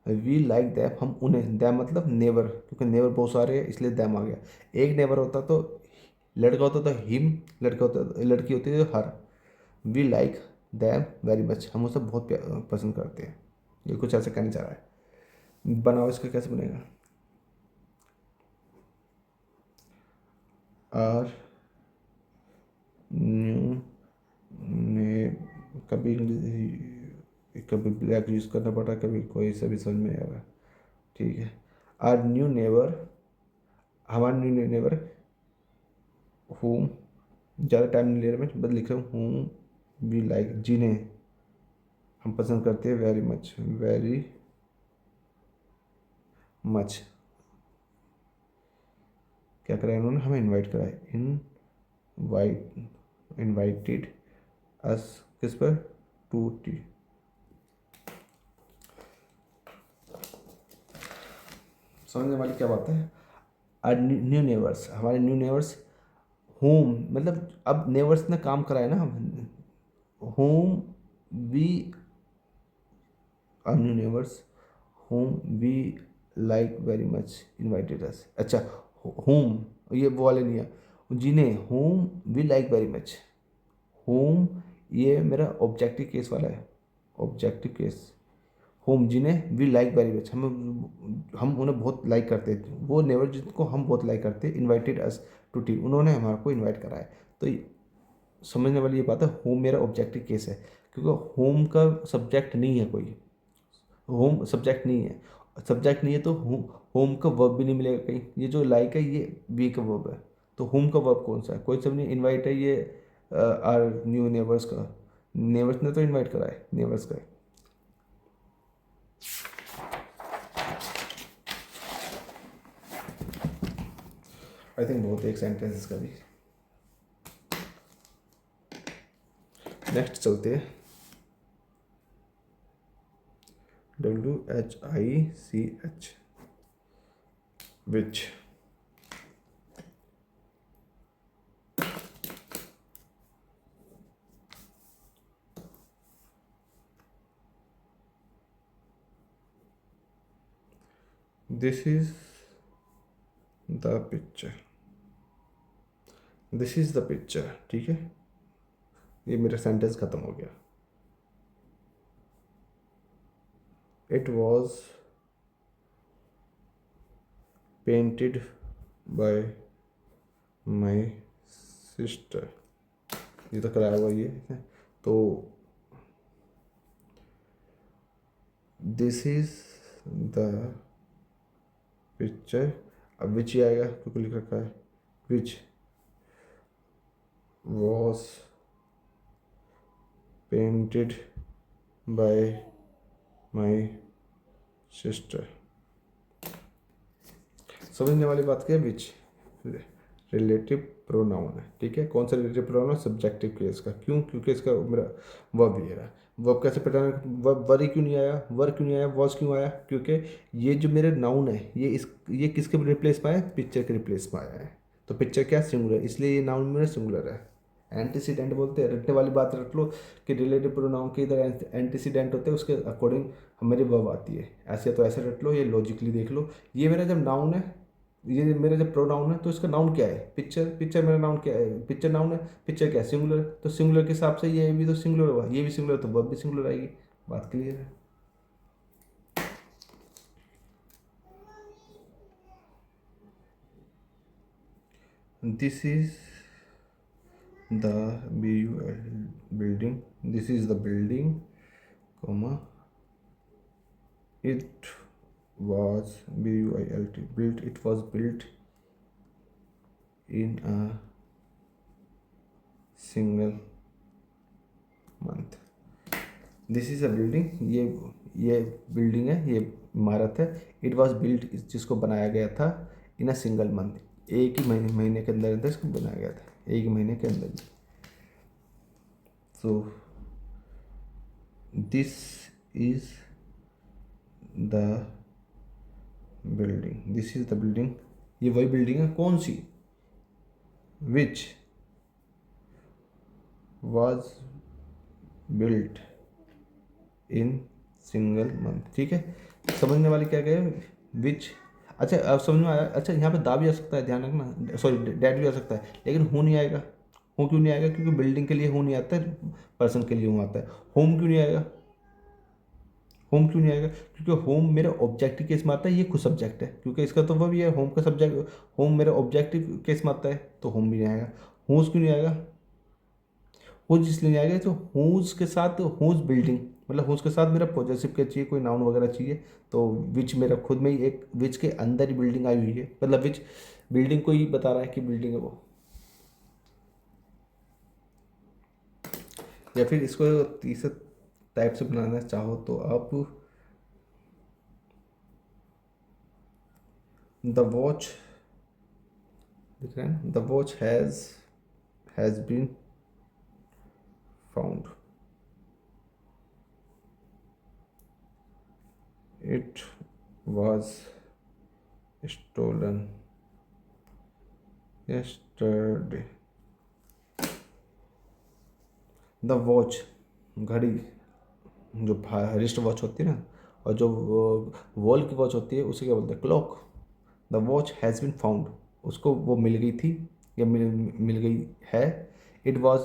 वी लाइक दैम, हम उन्हें, दैम मतलब नेबर, क्योंकि नेबर बहुत सारे हैं इसलिए दैम आ गया। एक नेबर होता तो लड़का होता तो हिम, लड़का होता, लड़की होती तो हर। We like them very much, हम उसे बहुत पसंद करते हैं। ये कुछ ऐसा कहना चाह रहा है। बनाओ इसका, कैसे बनेगा, आर न्यू ने, कभी कभी ब्लैक यूज़ करना पड़ा, कभी कोई सा भी समझ में आ रहा, ठीक है। आर न्यू नेबर, हमारा न्यू नेबर, होम, ज़्यादा टाइम नहीं ले रहा मैं, बस लिख रहा हूँ होम वी लाइक, जिन्हें हम पसंद करते हैं, वेरी मच, वेरी मच। क्या करा इन्होंने, हमें इनवाइट करा है, इनवाइटेड अस, किस पर, टू टी। समझने वाली क्या बात है। आर न्यू नेबर्स, हमारे न्यू नेबर्स, होम मतलब अब नेबर्स ने काम करा है ना, whom we, are new neighbours whom we like very much invited us. अच्छा, होम, ये वो वाले नहीं है, जिन्हें, whom we like very much, whom, ये मेरा ऑब्जेक्टिव केस वाला है, ऑब्जेक्टिव केस, होम जिन्हें वी लाइक वेरी मच, हम उन्हें बहुत लाइक करते हैं, वो नेबर जिनको हम बहुत लाइक करते हैं, इनवाइटेड अस टू टी, उन्होंने हमारे को इनवाइट करा है। तो समझने वाली ये बात है, होम मेरा ऑब्जेक्टिव केस है, क्योंकि होम का सब्जेक्ट नहीं है कोई, होम सब्जेक्ट नहीं है, सब्जेक्ट नहीं है तो होम का वर्ब भी नहीं मिलेगा कहीं। ये जो लाइक है ये वी का वर्ब है, तो होम का वर्ब कौन सा है, कोई सब नहीं। इनवाइट है ये आर न्यू नेबर्स का, नेबर्स ने तो इनवाइट करा है, नेबर्स का है। आई थिंक बहुत एक सेंटेंस का भी। नेक्स्ट चलते हैं, WHICH, which. This is the picture, this is the picture, ठीक है। ये मेरा सेंटेंस खत्म हो गया। It was painted by my sister, ये तो कराया हुआ ये है। तो दिस इज द पिक्चर, अब विच ही आएगा क्योंकि लिख रखा है, which was painted by my sister. समझने वाली बात क्या है, विच रिलेटिव प्रोनाउन है, ठीक है। कौन सा रिलेटिव प्रोनाउन है, सब्जेक्टिव केस का, क्यों, क्योंकि इसका मेरा वर्ब ही है। वर्ब कैसे पहचाना, वर्ब वर ही क्यों नहीं आया, वर क्यों नहीं आया, वॉज क्यों आया, क्योंकि ये जो मेरे नाउन है ये किसके रिप्लेस में आया, पिक्चर के रिप्लेस में आया है। तो पिक्चर क्या, सिंगुलर, इसलिए ये नाउन मेरा सिंगुलर है। एंटीसीडेंट बोलते हैं, रटने वाली बात रट लो कि रिलेटिव प्रोनाउन के इधर एंटीसीडेंट होते हैं, उसके अकॉर्डिंग हमारी वर्ब आती है। ऐसे तो ऐसे रट लो, ये लॉजिकली देख लो। ये मेरा जब नाउन है, ये मेरा जब प्रोनाउन है, तो इसका नाउन क्या है, पिक्चर, पिक्चर मेरा नाउन क्या है, पिक्चर नाउन है, पिक्चर क्या है, सिंगुलर, तो सिंगुलर के हिसाब से ये भी तो सिंगुलर होगा, ये भी सिंगुलर, तो वर्ब भी सिंगुलर आएगी। बात क्लियर है। This is the building, this is the building, comma, it was built, it was built in a single month. This is a building, ये बिल्डिंग है, ये इमारत है। इट वॉज बिल्ड, जिसको बनाया गया था इन अ सिंगल मंथ, एक ही महीने के अंदर अंदर इसको बनाया गया था, एक ही महीने के अंदर। So this is the building, this is the building, ये वही बिल्डिंग है, कौन सी, which was built in single month. ठीक है, समझने वाले क्या कहे, विच। अच्छा अब समझ में आया। अच्छा यहाँ पे दा भी आ सकता है, ध्यान रखना, सॉरी डैट भी आ सकता है, लेकिन हूँ नहीं आएगा। हूँ क्यों नहीं आएगा? क्योंकि बिल्डिंग के लिए हूँ नहीं आता है, पर्सन के लिए हूँ आता है। होम क्यों नहीं आएगा? होम क्यों नहीं आएगा? क्योंकि होम मेरा ऑब्जेक्टिव केस में आता है, ये खुद सब्जेक्ट है, क्योंकि इसका तो वो भी है, होम का सब्जेक्ट, होम मेरा ऑब्जेक्टिव केस में आता है, तो होम भी नहीं आएगा। हूज क्यों नहीं आएगा? हूज इसलिए नहीं आएगा तो हूज के साथ हूज बिल्डिंग, मतलब हूज के साथ मेरा पॉजेसिव क्या चाहिए, कोई नाउन वगैरह चाहिए, तो विच मेरा खुद में ही एक, विच के अंदर ही बिल्डिंग आई हुई है, मतलब विच बिल्डिंग को ही बता रहा है कि बिल्डिंग है वो। या फिर इसको तीसरे टाइप से बनाना चाहो तो आप, द वॉच, दिख रहा है, the watch has been found, it was stolen yesterday। The watch, घड़ी, जो रिस्ट वॉच होती है ना, और जो वॉल की वॉच होती है उसे क्या बोलते हैं, clock. The watch has been found, उसको वो मिल गई थी, या मिल गई है। इट वॉज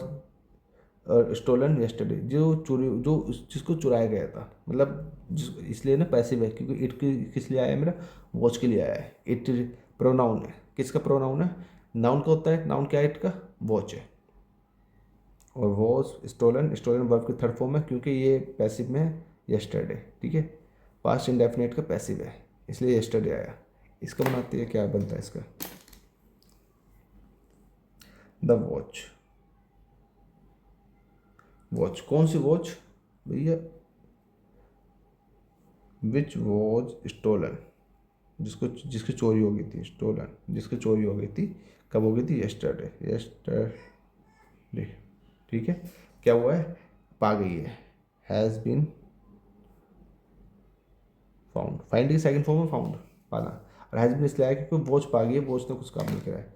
स्टोलन येस्टरडे, जो चोरी, जो जिसको चुराया गया था, मतलब जिस, इसलिए ना पैसिव है, क्योंकि इट किस लिए आया है, मेरा वॉच के लिए आया है। इट प्रोनाउन है, किसका प्रोनाउन है? नाउन का होता है, नाउन क्या है? इट का वॉच है। और वॉच स्टोलन, स्टोलन वर्ब की थर्ड फॉर्म है, क्योंकि ये पैसिव में है, येस्टरडे। ठीक है, पास्ट इंडेफिनेट का पैसिव है, इसलिए येस्टरडे आया। इसका बनाते हैं, क्या बनता है इसका, द वॉच। वॉच कौन सी वॉच भैया? विच वॉज स्टोलन, जिसको, जिसकी चोरी हो गई थी, स्टोलन जिसकी चोरी हो गई थी, कब हो गई थी? Yesterday, yesterday. ठीक है, क्या हुआ है? पा गई है, हैज़ बीन फाउंड, फाइंड की सेकंड फॉर्म में फाउंड, पाना। और हैज़ बीन इसलिए आया क्योंकि वॉच पा गई है, वॉच ने कुछ काम नहीं करा है।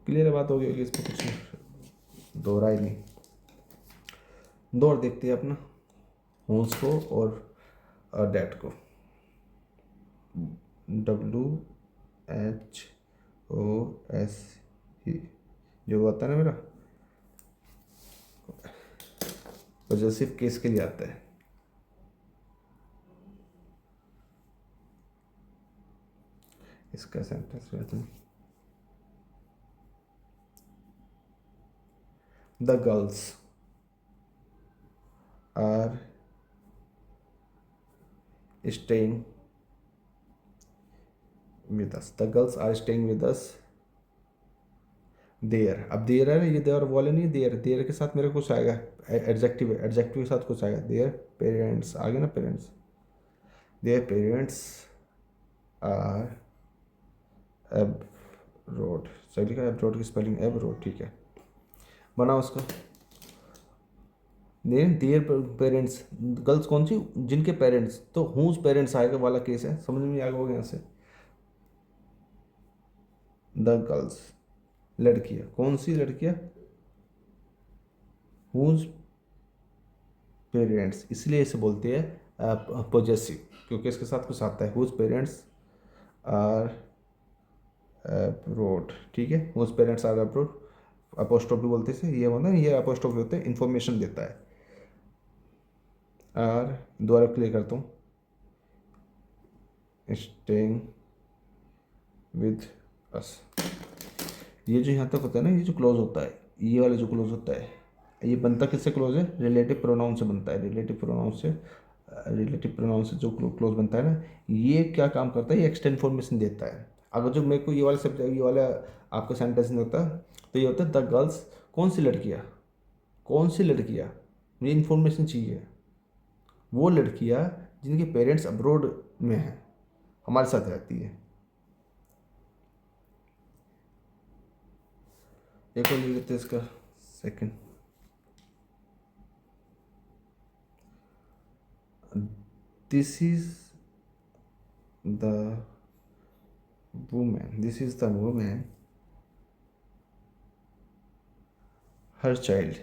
क्लियर बात हो गई होगी, इसमें कुछ दोहरा ही नहीं। दो और देखते हैं अपना, होन्स को और डैट को। WHOS, जो होता है ना मेरा, पॉजेसिव केस के लिए आता है। इसका सेंटेंस रहता है, the girls are staying with us, the girls are staying with us there. अब देयर है ना, ये देयर वाले नहीं, देयर, देयर के साथ मेरा कुछ आएगा, एडजेक्टिव है, एडजेक्टिव के साथ कुछ आएगा, देयर पेरेंट्स, आगे ना parents, their parents are abroad, सही लिखा है, एब्रोड की स्पेलिंग एब्रोड। ठीक है, बनाओ उसका। देयर पेरेंट्स, गर्ल्स कौन सी? जिनके पेरेंट्स, तो हुज पेरेंट्स आएगा वाला केस है, समझ में आ गया यहाँ से। द गर्ल्स, लड़कियाँ, कौन सी लड़कियाँ? हुज पेरेंट्स, इसलिए इसे बोलते हैं पॉजेसिव, क्योंकि इसके साथ कुछ आता है, हुज पेरेंट्स आर अब्रोड। ठीक है, whose parents are abroad, apostrophe बोलते हैं इसे, ये होता है, ये अपोस्ट्रोफी होते हैं, इन्फॉर्मेशन देता है। आर, दोबारा क्लियर करता हूँ, स्टेइंग विद अस। ये जो यहाँ तक होता है ना, ये जो क्लोज होता है, ये वाला जो क्लोज होता है, ये बनता किससे क्लोज है? रिलेटिव प्रोनाउन से बनता है, रिलेटिव प्रोनाउन से, रिलेटिव प्रोनाउन से जो क्लोज बनता है ना, ये क्या काम करता है? ये एक्स्ट्रा इन्फॉर्मेशन देता है। अगर जो मेरे को ये वाला सब्जेक्ट, ये वाला आपका सेंटेंस नहीं होता, तो ये होता है द गर्ल्स, कौन सी लड़कियाँ? कौन सी लड़कियाँ, मुझे इन्फॉर्मेशन चाहिए। वो लड़कियाँ जिनके पेरेंट्स अब्रोड में हैं, हमारे साथ रहती है। एक और लिख लेते हैं इसका second. This is the woman, this is the woman, her child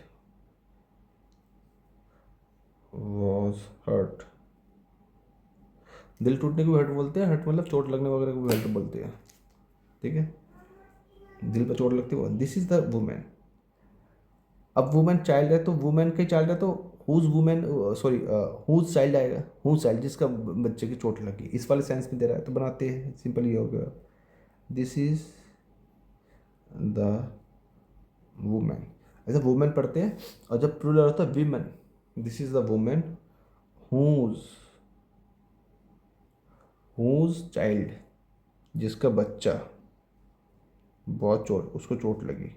was hurt. दिल टूटने को भी हर्ट बोलते हैं, हर्ट मतलब चोट लगने वगैरह को भी हर्ट बोलते हैं, ठीक है। दिल पर चोट लगती है, दिस इज द वुमेन। अब वुमेन चाइल्ड है तो वुमेन का चाइल्ड है तो whose woman, sorry whose child आएगा, हुज चाइल्ड जिसका बच्चे की चोट लगी, इस वाले सेंस में दे रहा है तो बनाते हैं, सिंपल ये हो गया। दिस इज द वुमेन, ऐसे वुमेन पढ़ते हैं। और जब प्लूरल होता है women, this is the woman whose, whose child जिसका बच्चा बहुत चोट, उसको चोट लगी।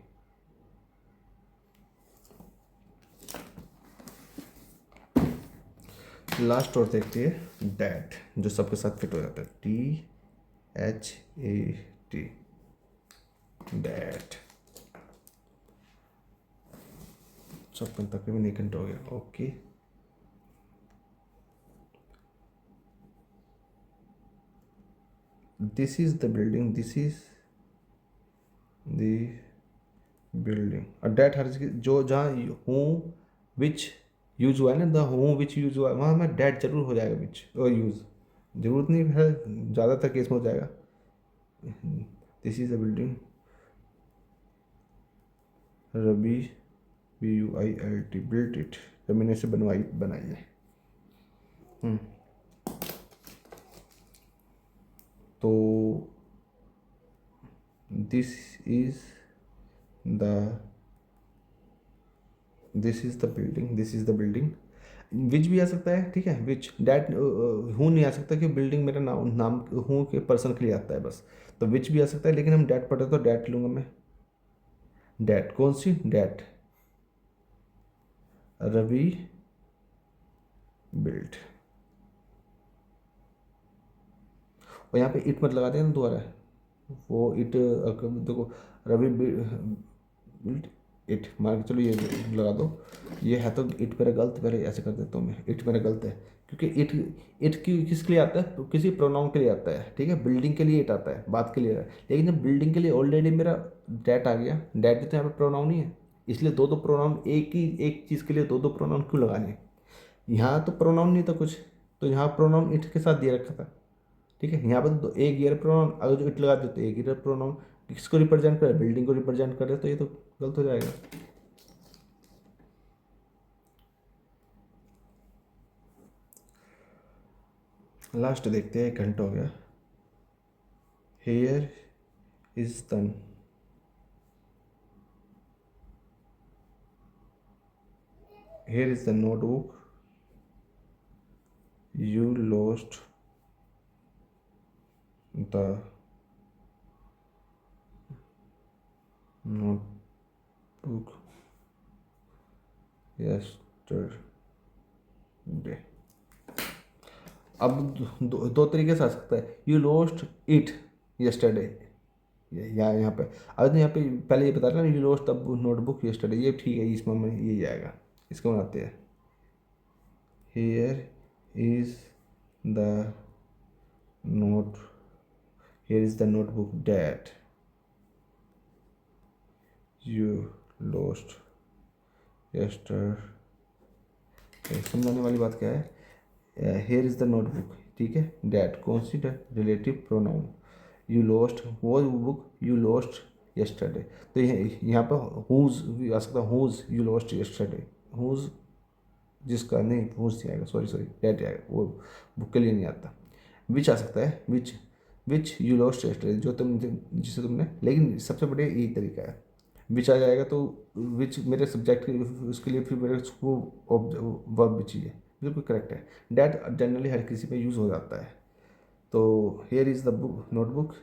लास्ट और देखते हैं डैड, जो सबके साथ फिट हो जाता है, DHAT, डैड। सब तकरीबन 1 घंटा हो गया, okay. This is the building, this is the building. और डैट हर जगह जो जहाँ हूँ विच यूज हुआ है ना, द हूँ विच यूज हुआ है वहाँ में डैट जरूर हो जाएगा, विच और यूज जरूरत नहीं है, ज़्यादातर केस में हो जाएगा। This is the building Rabi BUILT built it, Rabi ने से बनाई है। तो this is the building, this is the building. Which भी आ सकता है, ठीक है, विच। डैट हूँ नहीं आ सकता कि बिल्डिंग मेरा नाम हूँ के पर्सन के लिए आता है बस, तो विच भी आ सकता है, लेकिन हम डैट पढ़े तो डैट लूँगा मैं। डैट कौन सी डैट, रवि बिल्ट। और यहाँ पे इट मत लगा देना दोबारा, वो इट देखो, रवि बिल्ट इट मान के चलो, ये लगा दो। ये है तो इट मेरा गलत, पहले ऐसे कर देता हूँ मैं, इट मेरा गलत है क्योंकि इट किसके लिए आता है, तो किसी प्रोनाउन के लिए आता है, ठीक है। बिल्डिंग के लिए इट आता है, बात के लिए है। लेकिन जब बिल्डिंग के लिए ऑलरेडी मेरा डैट आ गया, डैट तो यहाँ पे प्रोनाउन ही है, इसलिए दो दो प्रोनाउन, एक चीज़ के लिए दो दो प्रोनाउन क्यों लगाने। यहाँ तो प्रोनाउन नहीं था कुछ, तो यहाँ प्रोनाउन इट के साथ दिया रखा था, ठीक है। यहाँ पर तो एक ईयर प्रोनाउन, अगर जो इट लगा दे तो एक ईयर प्रोनाउन किसको रिप्रेजेंट करे, बिल्डिंग को रिप्रेजेंट करे, तो ये तो गलत हो जाएगा। लास्ट देखते हैं, 1 घंटा हो गया। Here is the, here is the notebook you lost the notebook yesterday. अब दो तरीके से आ सकता है, यू लॉस्ट इट यस्टरडे, यहाँ पे अब तो यहाँ पे पहले ये बता रहा ना, you lost the notebook yesterday, ये ठीक है, इसमें में ये जाएगा। इसको बनाते हैं, here is the note, here is the notebook that you lost yesterday. समझाने वाली बात क्या है, हेयर इज़ द नोटबुक, ठीक है, डैट कौन सी that, relative pronoun, you lost वो बुक यू लॉस्ट यस्टरडे, तो यहाँ पर हुज भी आ सकता है, whose you lost yesterday, whose जिसका नहीं, हुज नहीं आएगा, सॉरी डैट आएगा, वो बुक के लिए नहीं आता। विच आ सकता है, विच यू लॉस्ट यस्टरडे, जो तुम जिसे तुमने, लेकिन सबसे बढ़िया यही तरीका है, विच आ जाएगा तो विच मेरे सब्जेक्ट उसके लिए फिर मेरे को वर्ब भी चाहिए, बिल्कुल करेक्ट है। डैट जनरली हर किसी पे यूज़ हो जाता है। तो here is the book notebook,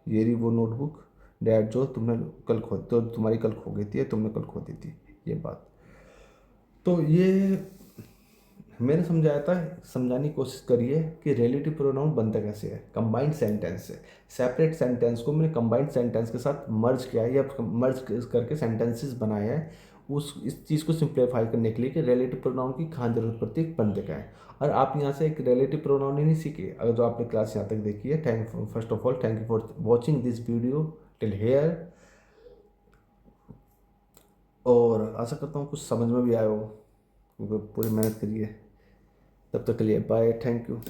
ये रही वो नोटबुक, डैट जो तुमने कल खो, तो तुम्हारी कल खो गई थी, तुमने कल खो दी थी, ये बात। तो ये मैंने समझाया था, समझाने की कोशिश करिए कि रिलेटिव प्रोनाउन बनता कैसे है, कंबाइंड सेंटेंस से। सेपरेट सेंटेंस को मैंने कंबाइंड सेंटेंस के साथ मर्ज किया है या मर्ज करके सेंटेंसेस बनाए हैं, उस इस चीज़ को सिंप्लीफाई करने के लिए कि रिलेटिव प्रोनाउन की कहाँ जरूरत पड़ती है, बनते क्या है। और आप यहाँ से एक रिलेटिव प्रोनाउन ही नहीं सीखे अगर जो आपने क्लास यहाँ तक देखी है। First of all thank you for watching this video till here, और आशा करता हूँ कुछ समझ में भी आया हो, क्योंकि पूरी मेहनत करिए। तब तक के लिए बाय, थैंक यू।